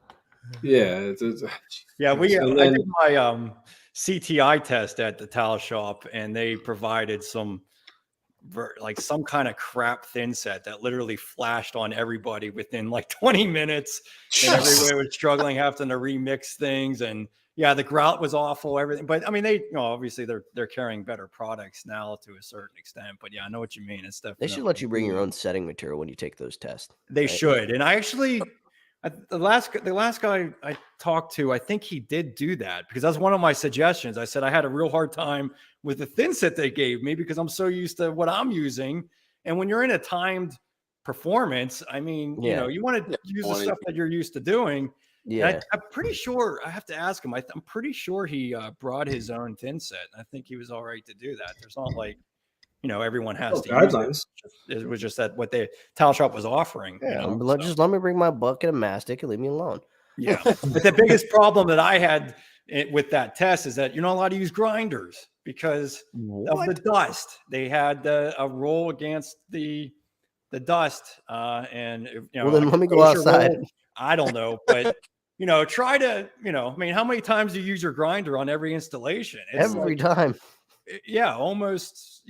Yeah, I did my CTI test at the tile shop, and they provided some kind of crap thin set that literally flashed on everybody within like 20 minutes, and everybody was struggling, having to remix things, and the grout was awful, everything. But I mean, they obviously they're carrying better products now to a certain extent. But I know what you mean. It's definitely, they should let you bring your own setting material when you take those tests. They should, and I actually. The last guy I talked to, I think he did do that because that's one of my suggestions. I said I had a real hard time with the thin set they gave me because I'm so used to what I'm using. And when you're in a timed performance, I mean, you want to use the stuff that you're used to doing. Yeah, I'm pretty sure I have to ask him. I'm pretty sure he brought his own thin set. I think he was all right to do that. There's not like everyone has to use it. It was just that what the tile shop was offering. Just let me bring my bucket of mastic and leave me alone. Yeah, but the biggest problem that I had with that test is that you're not allowed to use grinders because of the dust. They had a roll against the dust, and well, then let me go outside. Roll, I don't know, but try to I mean, how many times do you use your grinder on every installation? It's every time. Yeah, almost,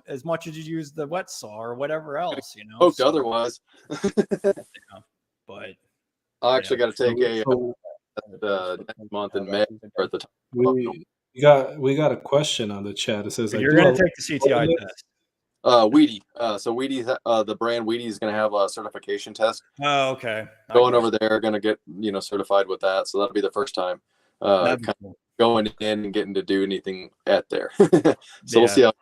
as much as you use the wet saw or whatever else, Poked otherwise. But I actually got to take next month in May at the time. We got a question on the chat. It says you're going to take the CTI test. Wheatie. So Wheatie, the brand Wheatie is going to have a certification test. Oh, okay. Going over there, going to get certified with that. So that'll be the first time. Going in and getting to do anything at there. We'll see how.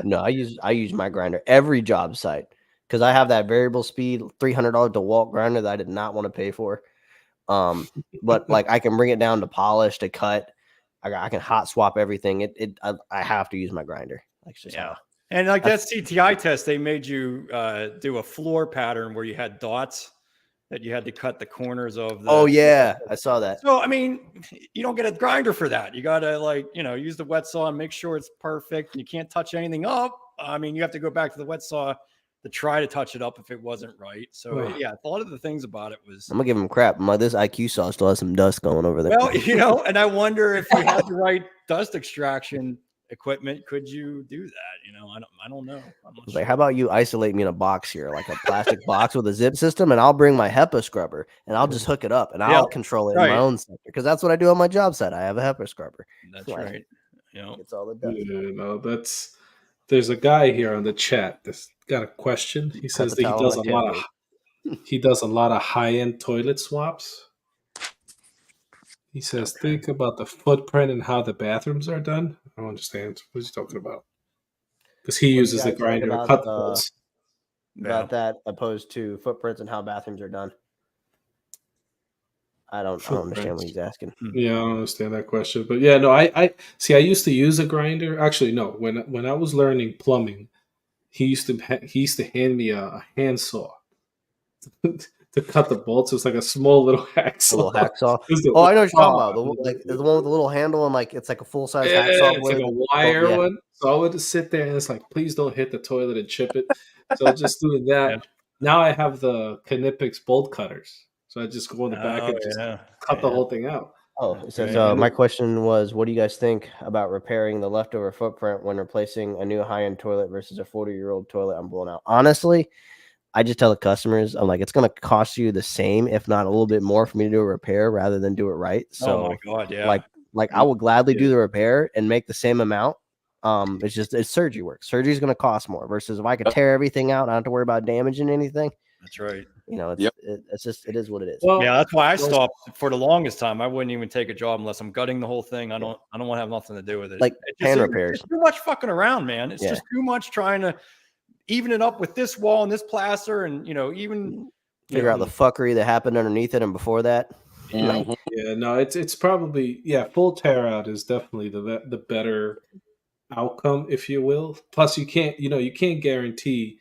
No, I use my grinder every job site because I have that variable speed $300 DeWalt grinder that I did not want to pay for. But like I can bring it down to polish, to cut. I can hot swap everything. I have to use my grinder. And like that CTI test, they made you do a floor pattern where you had dots that you had to cut the corners of. I saw that. So, I mean, you don't get a grinder for that. You got to use the wet saw and make sure it's perfect. You can't touch anything up. I mean, you have to go back to the wet saw to try to touch it up if it wasn't right. So, a lot of the things about it was. I'm going to give him crap. This IQ saw still has some dust going over there. Well, and I wonder if you had the right dust extraction equipment, could you do that? I don't know. Like, how about you isolate me in a box here, like a plastic box with a zip system, and I'll bring my HEPA scrubber and I'll just hook it up and I'll control it in my own sector because that's what I do on my job site. I have a HEPA scrubber. That's right. It's all it does. There's a guy here on the chat that's got a question. He says that he does a lot of high-end toilet swaps. He says, think about the footprint and how the bathrooms are done. I don't understand. What is he talking about? Because he uses the grinder to cut the holes. About that opposed to footprints and how bathrooms are done. I don't understand what he's asking. Yeah, I don't understand that question. But yeah, no, I see. I used to use a grinder. Actually, no. When I was learning plumbing, he used to hand me a handsaw to cut the bolts. It was like a small little hacksaw. A little hacksaw. It was the- Oh, I know what you're talking about. oh, Like the one with the little handle and like it's like a full size yeah, hacksaw it's like blade. a wire yeah. one. So I would just sit there and it's like, please don't hit the toilet and chip it. So just doing that. Yeah. Now I have the Kinepix bolt cutters. So I just go in the back and just cut the whole thing out. Oh, it says, Right. my question was, what do you guys think about repairing the leftover footprint when replacing a new high-end toilet versus a 40-year-old toilet I'm blowing out? Honestly, I just tell the customers, I'm like, it's going to cost you the same, if not a little bit more for me to do a repair rather than do it right. So, oh my God, yeah. like I would gladly do the repair and make the same amount. It's surgery work. Surgery is going to cost more versus if I could tear everything out, I don't have to worry about damaging anything. That's right. You know, it's just, it is what it is. Well, Yeah, that's why I stopped for the longest time. I wouldn't even take a job unless I'm gutting the whole thing. I don't want to have nothing to do with it. Like It's pan just- repairs. It's too much fucking around, man. It's just too much trying to even it up with this wall and this plaster, and even figure out the fuckery that happened underneath it and before that. Yeah, no, it's probably full tear out is definitely the better outcome, if you will. Plus, you can't guarantee,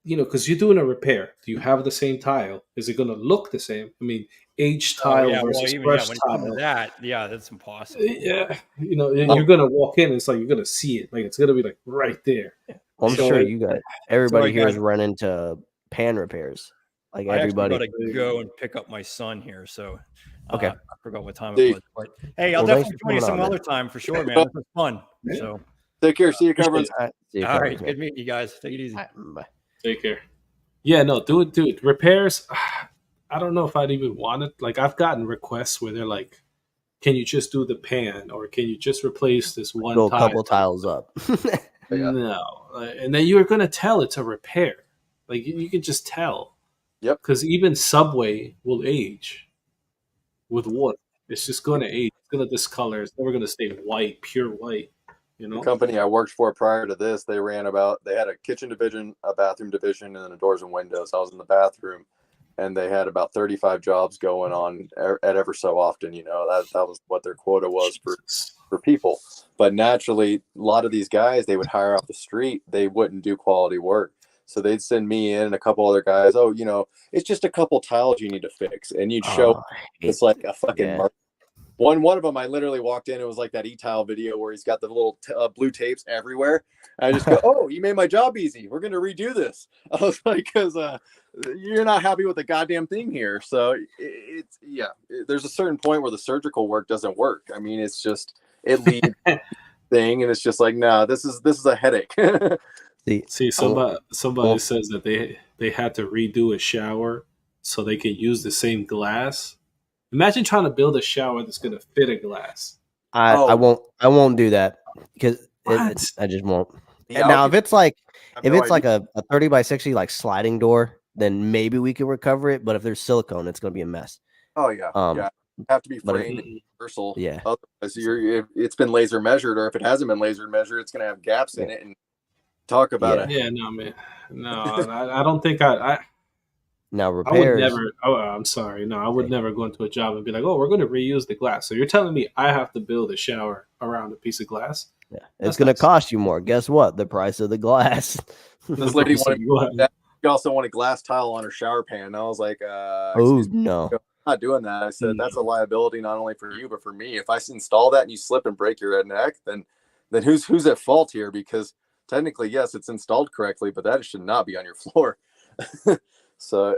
because you're doing a repair. Do you have the same tile? Is it going to look the same? I mean, aged tile versus fresh when it tile. comes to that, that's impossible. Yeah, you're going to walk in, it's like you're going to see it. Like it's going to be like right there. Well, I'm sure you got everybody here I has run into pan repairs. Like I everybody. actually got to go and pick up my son here, so okay. I forgot what time it was. But hey, I'll definitely join you some other time for sure, man. This was fun. So take care. See you, Coverings. All right, good meeting you guys. Take it easy. Bye. Take care. Yeah, no, do it. Repairs. I don't know if I'd even want it. Like I've gotten requests where they're like, "Can you just do the pan, or can you just replace this one Go a tile?" couple tiles up. No, and then you're gonna tell it's a repair. Like you can just tell. Yep. Because even Subway will age with wood. It's just going to age. It's going to discolor. It's never going to stay white, pure white. The company I worked for prior to this, they had a kitchen division, a bathroom division, and then a doors and windows. I was in the bathroom, and they had about 35 jobs going on at ever so often. That was what their quota was for people. But naturally, a lot of these guys, they would hire off the street. They wouldn't do quality work. So they'd send me in and a couple other guys. Oh, it's just a couple tiles you need to fix, and you'd show it's like a fucking mark. One of them, I literally walked in. It was like that e-tile video where he's got the little blue tapes everywhere. I just go, "Oh, you made my job easy. We're gonna redo this." I was like, "Because you're not happy with the goddamn thing here." So there's a certain point where the surgical work doesn't work. I mean, it's just it leads thing, and it's just like, no, this is a headache. See, somebody says that they had to redo a shower so they could use the same glass. Imagine trying to build a shower that's going to fit a glass. I won't do that because I just won't. And now if it's like a 30 by 60 like sliding door, then maybe we could recover it. But if there's silicone, it's going to be a mess. Oh yeah, have to be framed universal. Yeah, otherwise it's been laser measured, or if it hasn't been laser measured, it's going to have gaps in it. And talk about it. Yeah, no, man. No, I don't think I now repairs. I would never. Oh, I'm sorry. No, I would never go into a job and be like, "Oh, we're going to reuse the glass." So you're telling me I have to build a shower around a piece of glass? Yeah, it's going to cost you more. Guess what? The price of the glass. This lady wanted. She also wanted glass tile on her shower pan. I was like, "Oh no, I'm not doing that." I said, "That's a liability not only for you but for me. If I install that and you slip and break your neck, then who's at fault here? Because technically, yes, it's installed correctly, but that should not be on your floor." So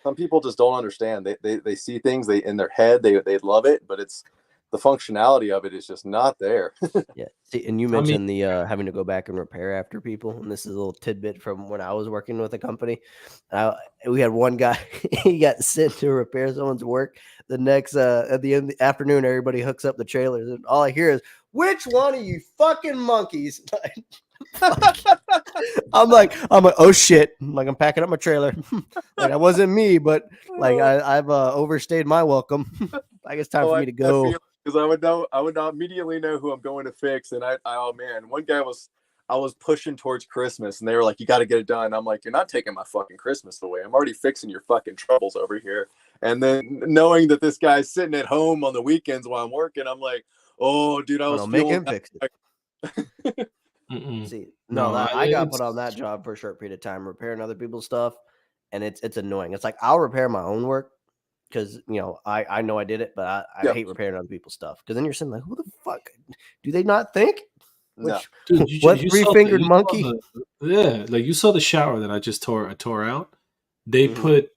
some people just don't understand. They see things in their head. They love it, but it's the functionality of it is just not there. Yeah. See, and you mentioned the having to go back and repair after people, and this is a little tidbit from when I was working with a company. We had one guy, he got sent to repair someone's work. The next at the end of the afternoon, everybody hooks up the trailers, and all I hear is, "Which one of you fucking monkeys?" I'm like, oh shit! I'm packing up my trailer. Like that wasn't me, but like I've overstayed my welcome. I guess time for me to go. Because I would not immediately know who I'm going to fix. And one guy I was pushing towards Christmas, and they were like, "You got to get it done." I'm like, "You're not taking my fucking Christmas away. I'm already fixing your fucking troubles over here." And then knowing that this guy's sitting at home on the weekends while I'm working, I'm like, "Oh, dude, I was make him fix it." See, I got put on that job for a short period of time, repairing other people's stuff. and it's annoying. It's like I'll repair my own work because I know I did it, but I hate repairing other people's stuff because then you're sitting like, who the fuck do they not think? No. Dude, What you three-fingered monkey? Like you saw the shower that I just tore out. They put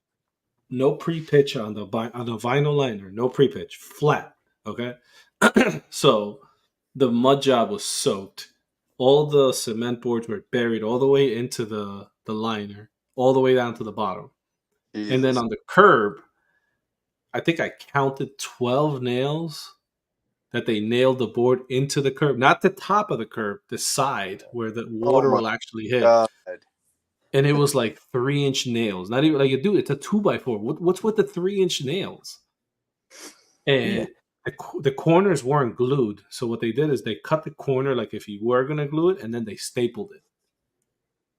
no pre-pitch on the vinyl liner, no pre-pitch, flat. Okay, so the mud job was soaked. All the cement boards were buried all the way into the liner, all the way down to the bottom. Jesus. And then on the curb, I think I counted 12 nails that they nailed the board into the curb, not the top of the curb, the side where the water will actually hit. God. And it was like 3-inch nails. Not even like, dude, it's a 2x4. What's with the 3-inch nails? And the corners weren't glued. So what they did is they cut the corner like if you were gonna glue it, and then they stapled it.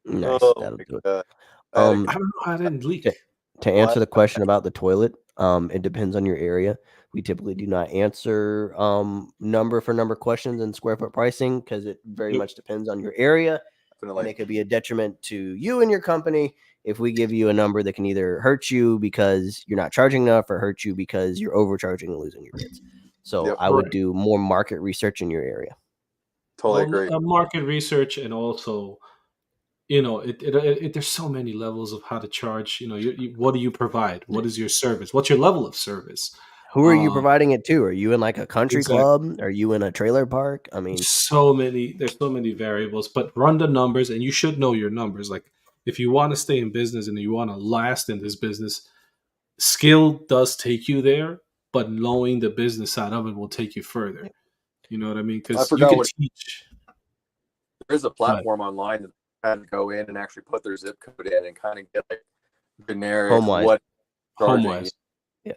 Nice. Oh That'll my do it. God. I don't know how it didn't leak. To answer the question about the toilet, it depends on your area. We typically do not answer number for number questions and square foot pricing because it very much depends on your area. And it could be a detriment to you and your company if we give you a number that can either hurt you because you're not charging enough or hurt you because you're overcharging and losing your bids. So I would do more market research in your area. Totally agree. Market research, and also, there's so many levels of how to charge. What do you provide? What is your service? What's your level of service? Who are you providing it to? Are you in like a country club? Are you in a trailer park? I mean, there's so many variables, but run the numbers, and you should know your numbers. Like if you want to stay in business and you want to last in this business, skill does take you there, but knowing the business side of it will take you further. You know what I mean? Because you can teach. There's a platform online that had to go in and actually put their zip code in and kind of get like generic HomeWise.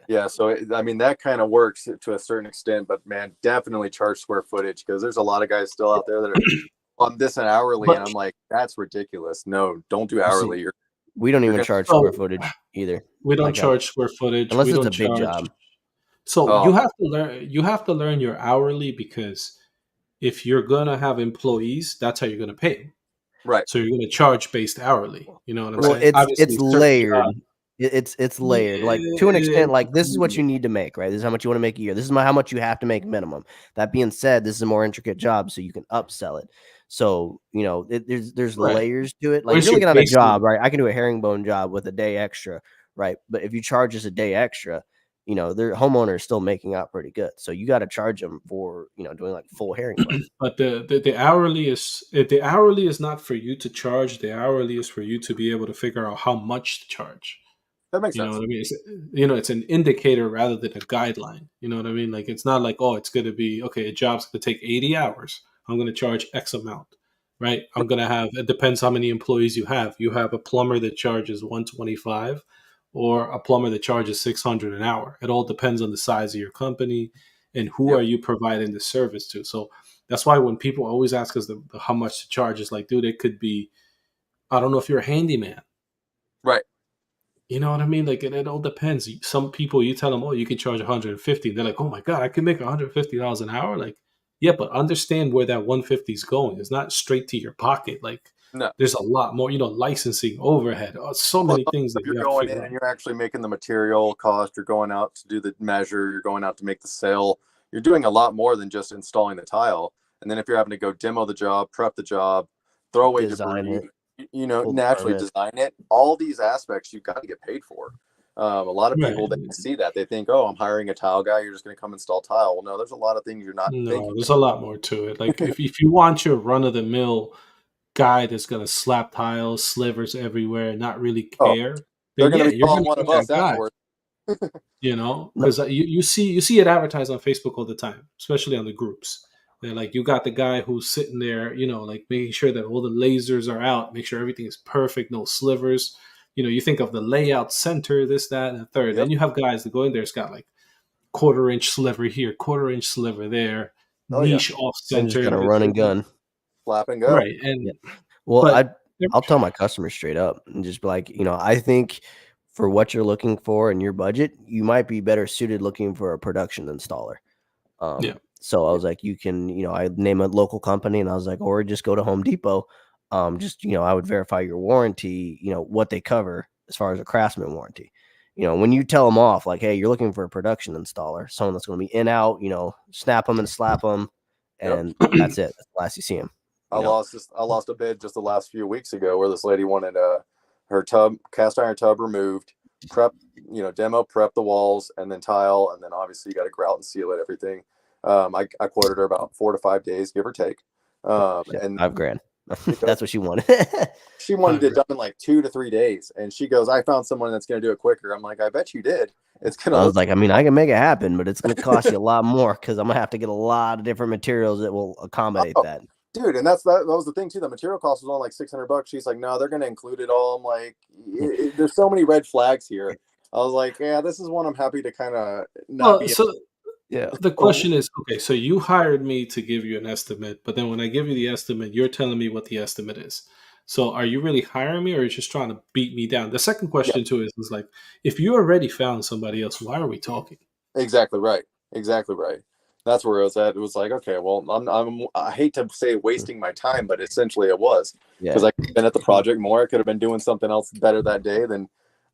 Yeah. So that kind of works to a certain extent, but man, definitely charge square footage because there's a lot of guys still out there that are on this and hourly, and I'm like, that's ridiculous. No, don't do hourly. We don't even charge square footage either. We don't charge square footage unless it's a big job. So you have to learn your hourly, because if you're gonna have employees, that's how you're gonna pay them. Right. So you're gonna charge based hourly. You know what I'm saying? It's layered. It's layered, like to an extent. Like this is what you need to make, right? This is how much you want to make a year. This is how much you have to make minimum. That being said, this is a more intricate job, so you can upsell it. So there's layers to it. Like you're looking at a job, right? I can do a herringbone job with a day extra, right? But if you charge us a day extra, their homeowner is still making out pretty good. So you got to charge them for doing like full herringbone. But the hourly is not for you to charge. The hourly is for you to be able to figure out how much to charge. That makes sense. You know what I mean? It's an indicator rather than a guideline. You know what I mean? Like it's not like, oh, it's going to be okay. A job's going to take 80 hours. I'm going to charge X amount, right? I'm going to have. It depends how many employees you have. You have a plumber that charges $125, or a plumber that charges $600 an hour. It all depends on the size of your company and who are you providing the service to. So that's why when people always ask us how much to charge, it's like, dude, it could be. I don't know if you're a handyman, right? You know what I mean? Like it all depends. Some people, you tell them, oh, you can charge $150. They're like, oh my God, I can make $150 an hour. Like, yeah, but understand where that $150 is going. It's not straight to your pocket. Like, there's a lot more, licensing, overhead, so many things that you're going in and you're actually making the material cost. You're going out to do the measure. You're going out to make the sale. You're doing a lot more than just installing the tile. And then if you're having to go demo the job, prep the job, throw away debris, naturally design it. All these aspects you've got to get paid for. A lot of people that see that, they think, oh, I'm hiring a tile guy, you're just going to come install tile. Well, no, there's a lot of things you're not thinking. There's a lot more to it. Like if you want your run-of-the-mill guy that's going to slap tiles, slivers everywhere, and not really care, they're going to be calling one of us afterwards. Because you see it advertised on Facebook all the time, especially on the groups. They're like, you got the guy who's sitting there, like making sure that all the lasers are out, make sure everything is perfect, no slivers. You think of the layout center, this, that, and the third. Then you have guys that go in there, it's got like 1/4-inch sliver here, 1/4-inch sliver there, niche off center. Just gonna run and gun. Flap and go. Right. And I'll tell my customers straight up and just be like, I think for what you're looking for in your budget, you might be better suited looking for a production installer. So I was like, you can, I name a local company, and I was like, or just go to Home Depot. I would verify your warranty, what they cover, as far as a craftsman warranty. When you tell them off, like, hey, you're looking for a production installer, someone that's going to be in, out, snap them and slap them, and that's it. That's the last you see them. I lost a bid just the last few weeks ago where this lady wanted her cast iron tub removed, demo prep the walls, and then tile, and then obviously you got to grout and seal it, everything. I quoted her about 4 to 5 days, give or take. And $5,000. That's what she wanted. She wanted it done in like 2 to 3 days, and she goes, "I found someone that's going to do it quicker." I'm like, "I bet you did." It's gonna. I was like, I mean, I can make it happen, but it's going to cost you a lot more because I'm going to have to get a lot of different materials that will accommodate that. Dude, and that was the thing too. The material cost was only like $600. She's like, "No, they're going to include it all." I'm like, "There's so many red flags here." I was like, "Yeah, this is one I'm happy to kind of not be." Yeah. The question is, okay, so you hired me to give you an estimate, but then when I give you the estimate, you're telling me what the estimate is. So are you really hiring me, or are you just trying to beat me down? The second question too is like, if you already found somebody else, why are we talking? Exactly right. That's where it was at. It was like, okay, well, I hate to say wasting my time, but essentially it was, because I could have been at the project more. I could have been doing something else better that day than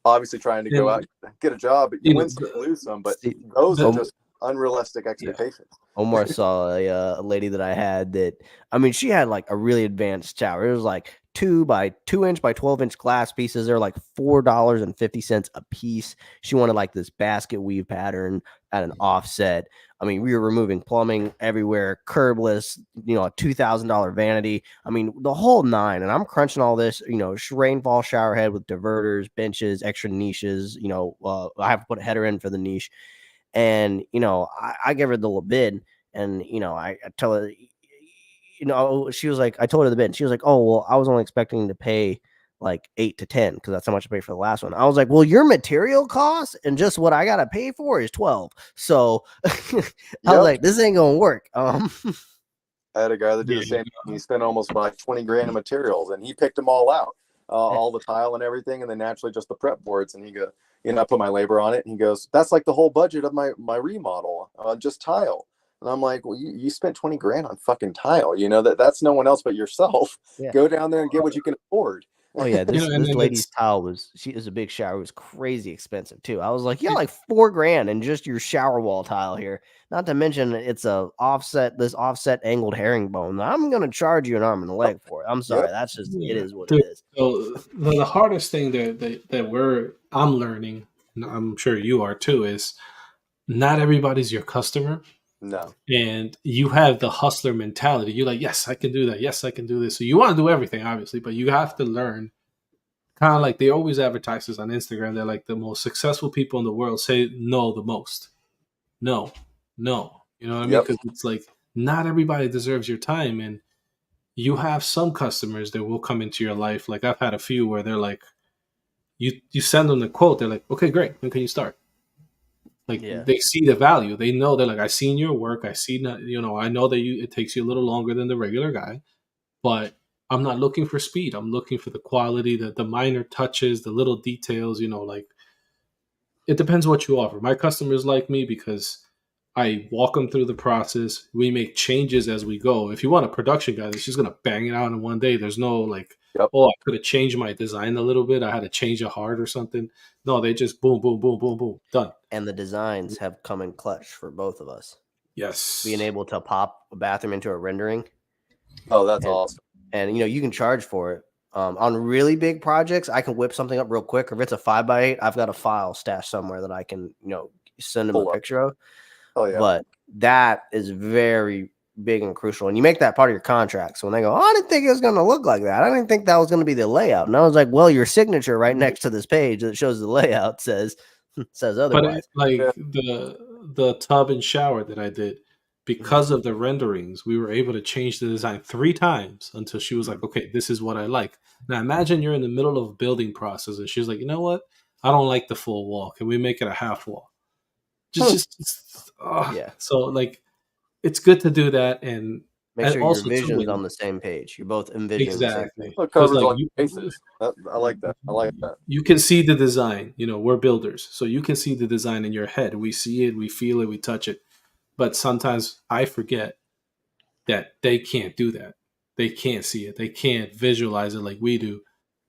obviously trying to go out and get a job. You win some, lose some, but those are just unrealistic expectations. Omar saw a lady that I had that, I mean, she had like a really advanced tower. It was like 2 by 2 inch by 12-inch glass pieces. They're like $4.50 a piece. She wanted like this basket weave pattern at an offset. I mean, we were removing plumbing everywhere, curbless, a $2,000 vanity. I mean, the whole nine. And I'm crunching all this, rainfall shower head with diverters, benches, extra niches. I have to put a header in for the niche. And, I gave her the little bid, and, I tell her, she was like, I told her the bid, and she was like, oh, well, I was only expecting to pay like 8 to 10 because that's how much I paid for the last one. I was like, well, your material cost and just what I got to pay for is 12. So I was like, this ain't going to work. I had a guy that did the same thing. He spent almost like $20,000 in materials, and he picked them all out, all the tile and everything, and then naturally just the prep boards. And he goes, I put my labor on it, and he goes, that's like the whole budget of my remodel, just tile. And I'm like, well, you spent $20,000 on fucking tile. That's no one else but yourself. Yeah. Go down there and get what you can afford. Oh yeah, this lady's tile she was a big shower. It was crazy expensive too. I was like, yeah, like $4,000 in just your shower wall tile here. Not to mention it's this offset angled herringbone. I'm gonna charge you an arm and a leg for it. I'm sorry, that's just it is what it is. So the hardest thing that I'm learning, and I'm sure you are too, is not everybody's your customer. No. And you have the hustler mentality. You're like, yes, I can do that. Yes, I can do this. So you want to do everything, obviously, but you have to learn. Kind of like they always advertise this on Instagram. They're like, the most successful people in the world say no the most. No. You know what I mean? Because it's like, not everybody deserves your time. And you have some customers that will come into your life. Like I've had a few where they're like, you send them the quote. They're like, okay, great. When can you start? Like they see the value. They know they're like, I seen your work. I see, I know that it takes you a little longer than the regular guy, but I'm not looking for speed. I'm looking for the quality, the minor touches, the little details, like it depends what you offer. My customers like me because I walk them through the process. We make changes as we go. If you want a production guy that's just going to bang it out in one day, there's no like, oh, I could have changed my design a little bit. I had to change a heart or something. No, they just boom, boom, boom, boom, boom, done. And the designs have come in clutch for both of us. Yes. Being able to pop a bathroom into a rendering. Oh, that's awesome. And, you can charge for it. On really big projects, I can whip something up real quick. If it's a 5x8, I've got a file stashed somewhere that I can, send them a picture of. Oh, yeah. But that is very big and crucial. And you make that part of your contract. So when they go, I didn't think it was going to look like that. I didn't think that was going to be the layout. And I was like, well, your signature right next to this page that shows the layout says otherwise. But the tub and shower that I did, because of the renderings, we were able to change the design 3 times until she was like, okay, this is what I like. Now imagine you're in the middle of a building process and she's like, you know what? I don't like the full wall. Can we make it a half wall? So like, it's good to do that and make sure your vision's on the same page. You're both envisioning exactly. It covers all bases. I like that. You can see the design. We're builders, so you can see the design in your head. We see it, we feel it, we touch it. But sometimes I forget that they can't do that. They can't see it. They can't visualize it like we do.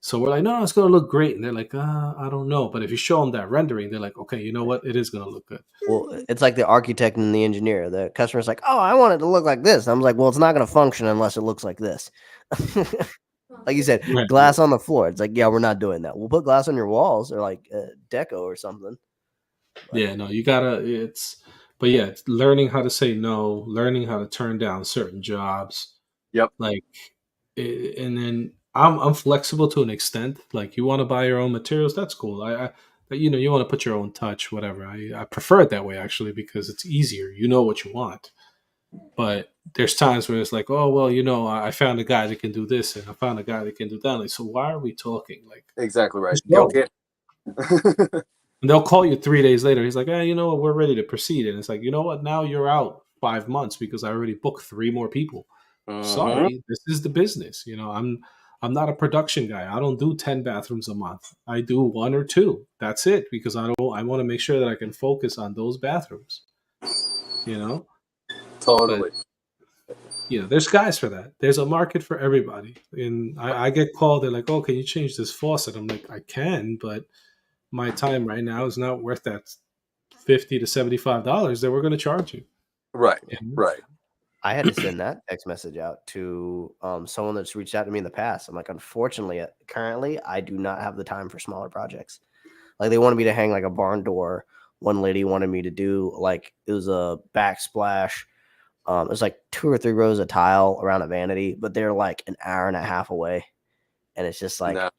So we're like, no, it's going to look great. And they're like, I don't know. But if you show them that rendering, they're like, okay, you know what? It is going to look good. Well, it's like the architect and the engineer. The customer's like, oh, I want it to look like this. I'm like, well, it's not going to function unless it looks like this. Like you said, Right. glass on the floor. It's like, yeah, we're not doing that. We'll put glass on your walls or like deco or something. Yeah, no, you gotta. But yeah, it's learning how to say no, learning how to turn down certain jobs. Yep. Like, and then I'm flexible to an extent. Like, you want to buy your own materials, that's cool. You want to put your own touch, whatever. I prefer it that way actually because it's easier. You know what you want. But there's times where it's like, oh well, I found a guy that can do this, and I found a guy that can do that. Like, so why are we talking? Like, Exactly right. just Go go. get. And they'll call you 3 days later. He's like, you know what? We're ready to proceed. And it's like, you know what? Now you're out 5 months because I already booked 3 more people. Sorry, this is the business. I'm not a production guy. I don't do 10 bathrooms a month. I do 1 or 2. That's it because I want to make sure that I can focus on those bathrooms. Totally. But, there's guys for that. There's a market for everybody. And I get called. They're like, oh, can you change this faucet? I'm like, I can, but my time right now is not worth that $50 to $75 that we're going to charge you. Right. Right. I had to send that text message out to someone that's reached out to me in the past. I'm like, unfortunately, currently, I do not have the time for smaller projects. Like, they wanted me to hang like a barn door. One lady wanted me to do like, it was a backsplash. It was like 2 or 3 rows of tile around a vanity, but they're like an hour and a half away. And it's just like, No.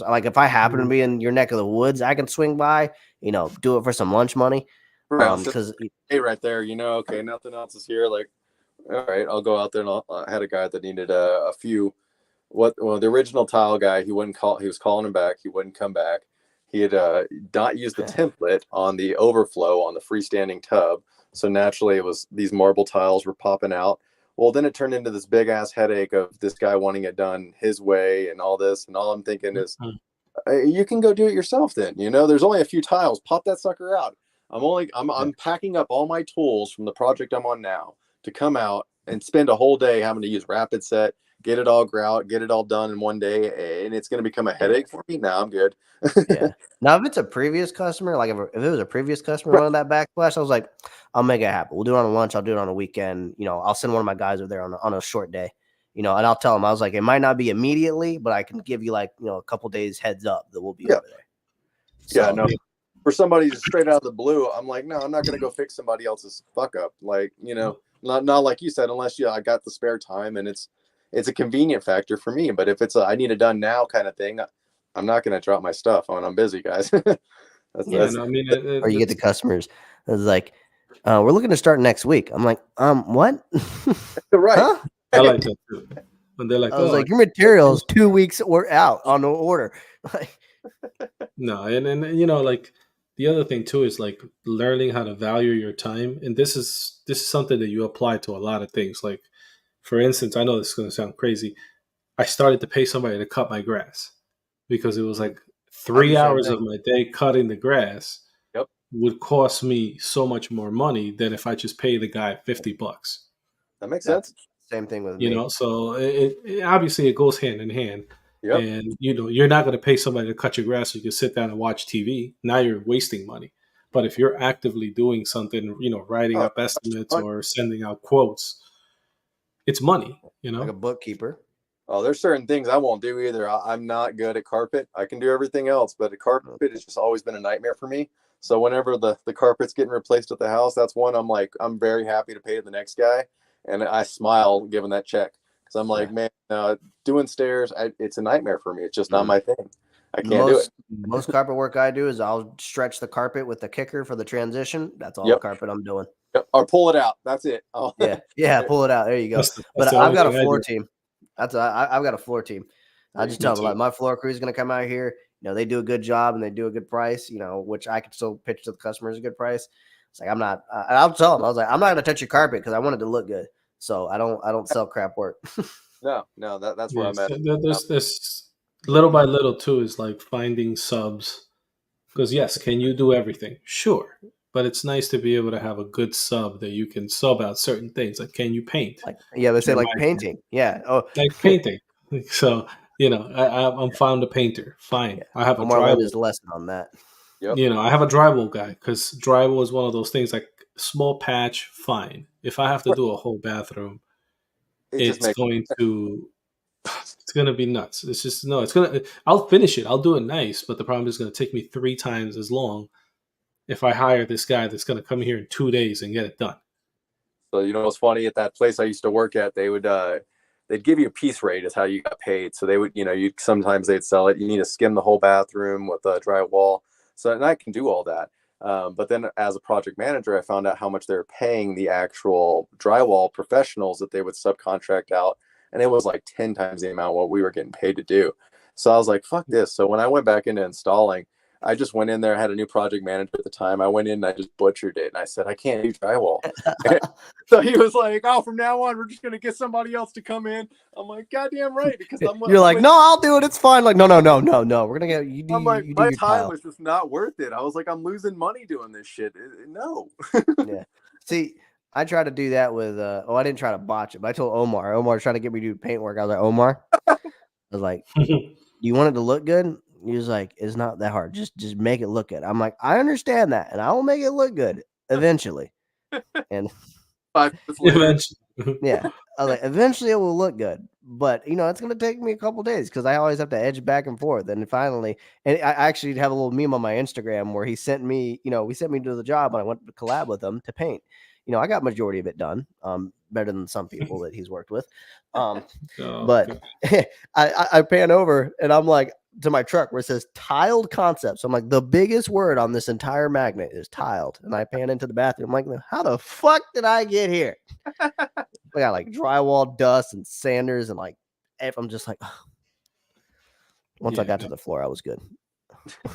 like if I happen to be in your neck of the woods, I can swing by, do it for some lunch money. Right. Because hey, right there, okay, nothing else is here. Like, all right, I'll go out there and I had a guy that needed a few. The original tile guy, he wouldn't call. He was calling him back. He wouldn't come back. He had not used the template on the overflow on the freestanding tub, so naturally it was these marble tiles were popping out. Well, then it turned into this big ass headache of this guy wanting it done his way and all this. And all I'm thinking is, you can go do it yourself then. There's only a few tiles. Pop that sucker out. I'm packing up all my tools from the project I'm on now to come out and spend a whole day having to use Rapid Set, get it all grout, get it all done in one day, and it's going to become a headache for me. Now I'm good. Yeah. Now, if it's a previous customer, like if it was a previous customer on that backsplash, I was like, I'll make it happen. We'll do it on a lunch. I'll do it on a weekend. I'll send one of my guys over there on a short day. And I'll tell them, I was like, it might not be immediately, but I can give you like, a couple days heads up that we'll be over there. So, no. For somebody straight out of the blue, I'm like, no, I'm not going to go fix somebody else's fuck up. Like, not like you said, unless I got the spare time and it's a convenient factor for me. But if it's I need it done now kind of thing, I'm not going to drop my stuff when I'm busy, guys. Or you get the customers. It's like, we're looking to start next week. I'm like, what? Right. Huh? I like that too. When they're like, I was like, your materials 2 weeks or out on the order. No, and like the other thing too is like learning how to value your time, and this is something that you apply to a lot of things. Like, for instance, I know this is going to sound crazy. I started to pay somebody to cut my grass because it was like 3 hours of my day cutting the grass. Yep. Would cost me so much more money than if I just pay the guy $50. That makes sense. Same thing with me. So it obviously it goes hand in hand. Yep. And you're not going to pay somebody to cut your grass so you can sit down and watch TV. Now you're wasting money. But if you're actively doing something, writing up estimates or sending out quotes, it's money. Like a bookkeeper. Oh, there's certain things I won't do either. I'm not good at carpet. I can do everything else, but the carpet has just always been a nightmare for me. So whenever the carpet's getting replaced at the house, that's one I'm very happy to pay to the next guy, and I smile giving that check. So I'm like, man, doing stairs, it's a nightmare for me. It's just not my thing. I can't do it. Most carpet work I do is I'll stretch the carpet with the kicker for the transition. That's all the carpet I'm doing. Yep. Or pull it out. That's it. Oh. Yeah, pull it out. There you go. But I've got a floor team. I've got a floor team. I just tell them, like, my floor crew is going to come out here. They do a good job and they do a good price, which I can still pitch to the customers a good price. It's like, I'll tell them, I was like, I'm not going to touch your carpet because I want it to look good. So I don't sell crap work. No, that's where I'm at. There's little by little too is like finding subs, because yes, can you do everything? Sure, but it's nice to be able to have a good sub that you can sub out certain things. Like, can you paint? They say like painting. Yeah. Oh, like painting. So I'm found a painter. Fine. Yeah. I have a Omar learned drywall. his lesson on that. Yep. I have a drywall guy because drywall is one of those things like small patch, fine. If I have to do a whole bathroom, It just it's makes going to it's going to be nuts. It's just no. I'll finish it. I'll do it nice, but the problem is going to take me 3 times as long if I hire this guy that's going to come here in 2 days and get it done. So what's funny, at that place I used to work at, they'd give you a piece rate is how you got paid. So they would, sometimes they'd sell it. You need to skim the whole bathroom with a drywall. So, and I can do all that. But then as a project manager, I found out how much they were paying the actual drywall professionals that they would subcontract out. And it was like 10 times the amount what we were getting paid to do. So I was like, fuck this. So when I went back into installing, I just went in there, had a new project manager at the time. I went in and I just butchered it. And I said, I can't do drywall. So he was like, oh, from now on, we're just going to get somebody else to come in. I'm like, goddamn right. Because You're like, no, I'll do it. It's fine. Like, no. We're going to get you. I'm like, you do my your time tile. was just not worth it. I was like, I'm losing money doing this shit. No. Yeah. See, I tried to do that with, I didn't try to botch it, but I told Omar. Omar's trying to get me to do paint work. I was like, Omar, I was like, do you want it to look good? He was like, it's not that hard. Just make it look good. I'm like, I understand that, and I will make it look good eventually. And 5 minutes later. yeah, I was like, eventually it will look good, but it's gonna take me a couple days because I always have to edge back and forth. And finally, and I actually have a little meme on my Instagram where he sent me, we sent me to the job and I went to collab with him to paint. I got majority of it done, better than some people that he's worked with. But I pan over and I'm like, to my truck where it says tiled concept. So I'm like, the biggest word on this entire magnet is tiled. And I pan into the bathroom. I'm like, how the fuck did I get here? I got like drywall dust and sanders and like, I'm just like, once I got to the floor, I was good.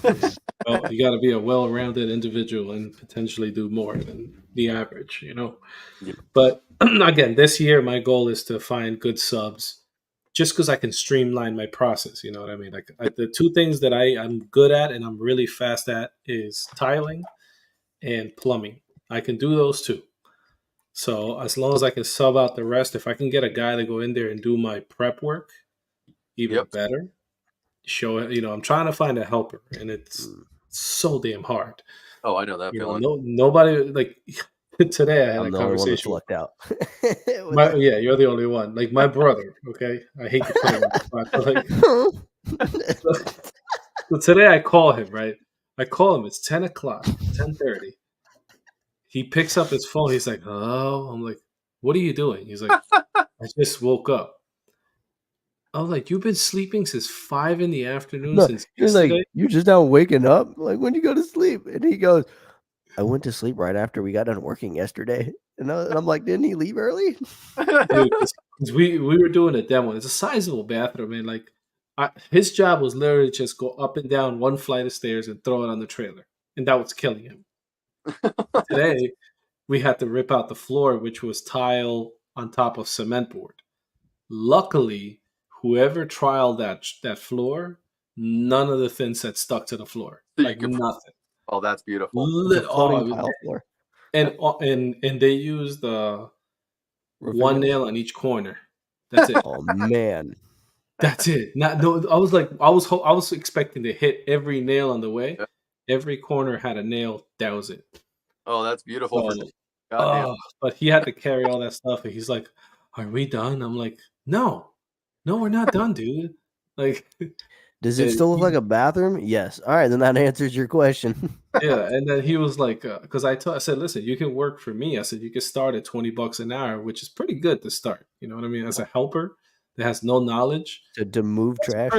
Well, you got to be a well-rounded individual and potentially do more than the average, Yep. But again, this year my goal is to find good subs just because I can streamline my process. You know what I mean? Like the 2 things that I'm good at and I'm really fast at is tiling and plumbing. I can do those 2. So as long as I can sub out the rest, if I can get a guy to go in there and do my prep work, even better. Show it, I'm trying to find a helper, and it's so damn hard. Oh, I know that feeling. Nobody like today. I had I'm a the only one that's conversation. lucked out. Yeah, you're the only one. Like my brother. Okay, I hate to put him on the spot, but like, so today I call him. Right, I call him. It's 10 o'clock, 10:30. He picks up his phone. He's like, "Oh," I'm like, "What are you doing?" He's like, "I just woke up." I was like, "You've been sleeping since 5 in the afternoon since yesterday?" Like, you're just now waking up? Like, when you go to sleep? And he goes, I went to sleep right after we got done working yesterday. And I'm like, didn't he leave early? Dude, 'cause we were doing a demo. It's a sizable bathroom, man. Like, his job was literally just go up and down 1 flight of stairs and throw it on the trailer. And that was killing him. Today, we had to rip out the floor, which was tile on top of cement board. Luckily, whoever trialed that floor, none of the thin sets stuck to the floor. Like nothing. Oh, that's beautiful. Floating tile floor. And they used 1 nail on each corner. That's it. Oh man, that's it. I was expecting to hit every nail on the way. Yeah. Every corner had a nail. That was it. Oh, that's beautiful. But he had to carry all that stuff, and he's like, "Are we done?" I'm like, "No, we're not done, dude." Like, does it still look like a bathroom? Yes. All right, then that answers your question. Yeah, and then he was like, because I said, listen, you can work for me. I said you can start at $20 an hour, which is pretty good to start. You know what I mean? As a helper that has no knowledge to move trash,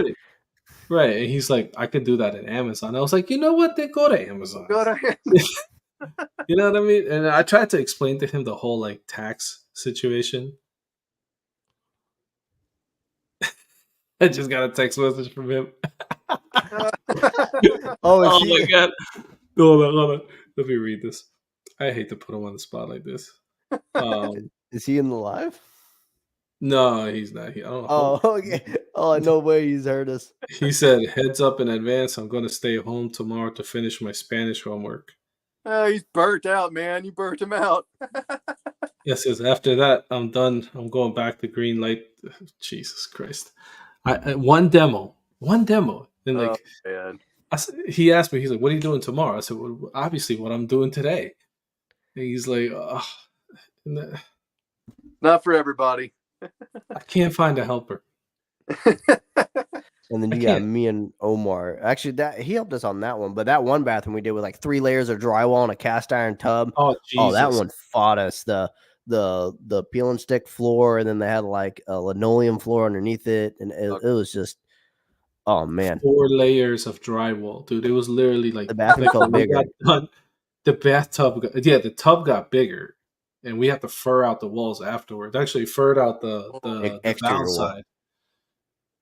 right? And he's like, I could do that at Amazon. I was like, you know what? Then go to Amazon. You know what I mean? And I tried to explain to him the whole like tax situation. I just got a text message from him. Oh my god! Hold on. Let me read this. I hate to put him on the spot like this. Is he in the live? No, he's not. I don't know. Oh, okay. Oh, no way he's heard us. He said, "Heads up in advance. I'm going to stay home tomorrow to finish my Spanish homework." He's burnt out, man. You burnt him out. Yes, after that, I'm done. I'm going back to green light. Jesus Christ. One demo, and like man. he asked me, he's like, "What are you doing tomorrow?" I said, "Well, obviously, what I'm doing today." And he's like, Not for everybody. "I can't find a helper." And then I you got can't. me and Omar. Actually, that he helped us on that one. But that one bathroom we did with like 3 layers of drywall and a cast iron tub. Oh Oh, that Jesus! one fought us. The peel and stick floor, and then they had like a linoleum floor underneath it, and it was just, oh man, 4 layers of drywall, dude. It was literally the bathroom like felt when we bigger. got done, the bathtub. The tub got bigger, and we had to fur out the walls afterwards. Actually, furred out the Exterior valve wall. side.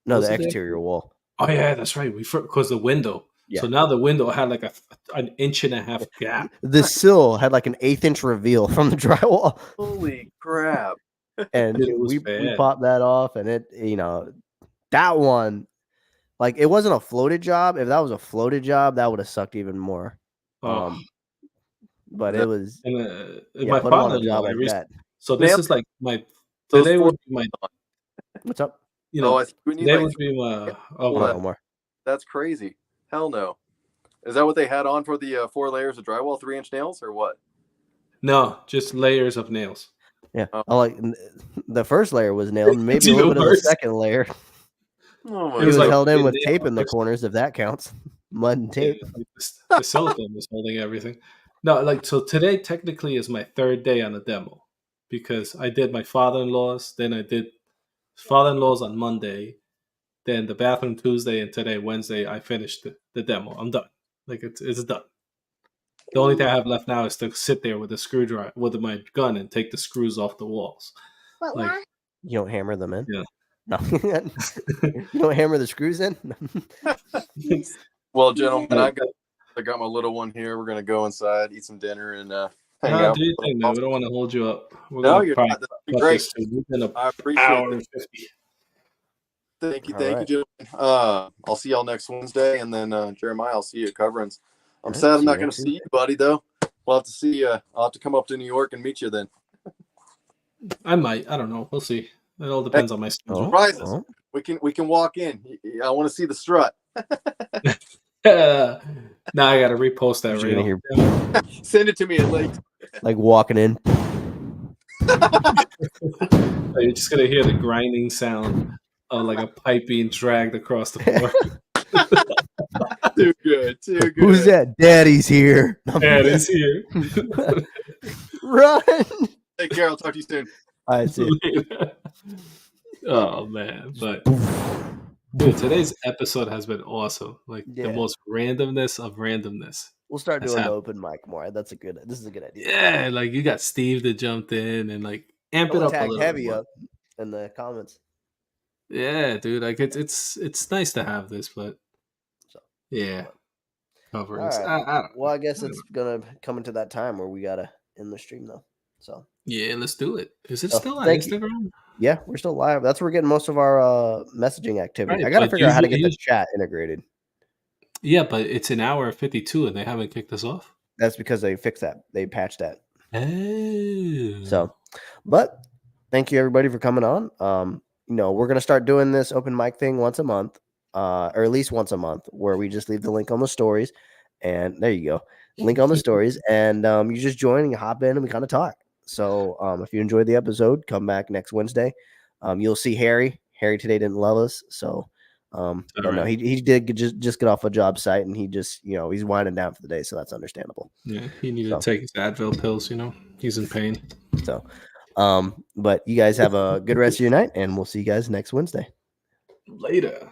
No, Was the it exterior wall. Oh yeah, that's right. Because the window. Yeah. So now the window had like an 1.5 inch gap. The sill had like an 1/8 inch reveal from the drywall. Holy crap. And Dude, it was we bad. popped that off, and it, that one, like, it wasn't a floated job. If that was a floated job, that would have sucked even more. Oh. But it was, And yeah, my put him on a father-in-law. job like that. So this is like my Those today four- would be my What's up? I think we need today like would be my Hold on, Omar. that's crazy. Hell no. Is that what they had on for the 4 layers of drywall, 3-inch nails, or what? No, just layers of nails. Yeah, Oh. I like the first layer was nailed, maybe It's a little even bit of the worse. second layer. Oh my It was like held in the with nail tape in the first. corners, if that counts. Mud and tape. Yeah, the silicone was holding everything. No, like so today technically is my 3rd day on the demo because I did my father-in-law's, then I did father-in-law's on Monday, then the bathroom Tuesday, and today Wednesday I finished the demo. I'm done. Like it's done. The only thing I have left now is to sit there with a screwdriver with my gun and take the screws off the walls. Like You don't hammer them in? Yeah. No. You don't hammer the screws in? Well, gentlemen, I got my little one here. We're gonna go inside, eat some dinner, and hang out. Do your thing, man. We don't want to hold you up. We're No, gonna you're probably not. That'd be cut great. this to within an I appreciate hour it. and 50. Thank you, All right. gentlemen. I'll see y'all next Wednesday, and then Jeremiah, I'll see you at Coverings. I'm All right, sad I'm see you not going to next see you, buddy. Though we'll have to see. I'll have to come up to New York and meet you then. I might. I don't know. We'll see. It all depends on my schedule. Surprises. Oh. We can walk in. I want to see the strut. Now I got to repost that You're reel. gonna Send it to me at late. like walking in. You're just gonna hear the grinding sound of like a pipe being dragged across the floor. Too good. Too good. Who's that? Daddy's here. Dad is here. Run. Take care. I'll talk to you soon. I see. Oh man, but dude, today's episode has been awesome. Like the Yeah. most randomness of randomness. We'll start That's doing the happened. open mic more. This is a good idea. Yeah, like you got Steve that jumped in and like amp it Someone up a tagged little Heavy more. up in the comments. Yeah, dude, like it's nice to have this, but So, yeah, all coverings. right. I Well, I guess it's gonna come into that time where we gotta end the stream though. So yeah, let's do it. Is it Oh, still on thank you. Instagram? yeah, we're still live. That's where we're getting most of our messaging activity. Right, I gotta but figure out how to get usually- the chat integrated. Yeah, but it's an hour 52 and they haven't kicked us off. That's because they fixed that. They patched that. Oh, So, but thank you everybody for coming on. We're gonna start doing this open mic thing once a month, or at least once a month, where we just leave the link on the stories, and there you go, link on the stories, and you just join and you hop in and we kind of talk. So, if you enjoyed the episode, come back next Wednesday. You'll see Harry. Harry today didn't love us, so. But no, he did just get off a job site, and he just he's winding down for the day, so that's understandable. yeah, he needed to take his Advil pills. He's in pain. So, but you guys have a good rest of your night, and we'll see you guys next Wednesday. Later.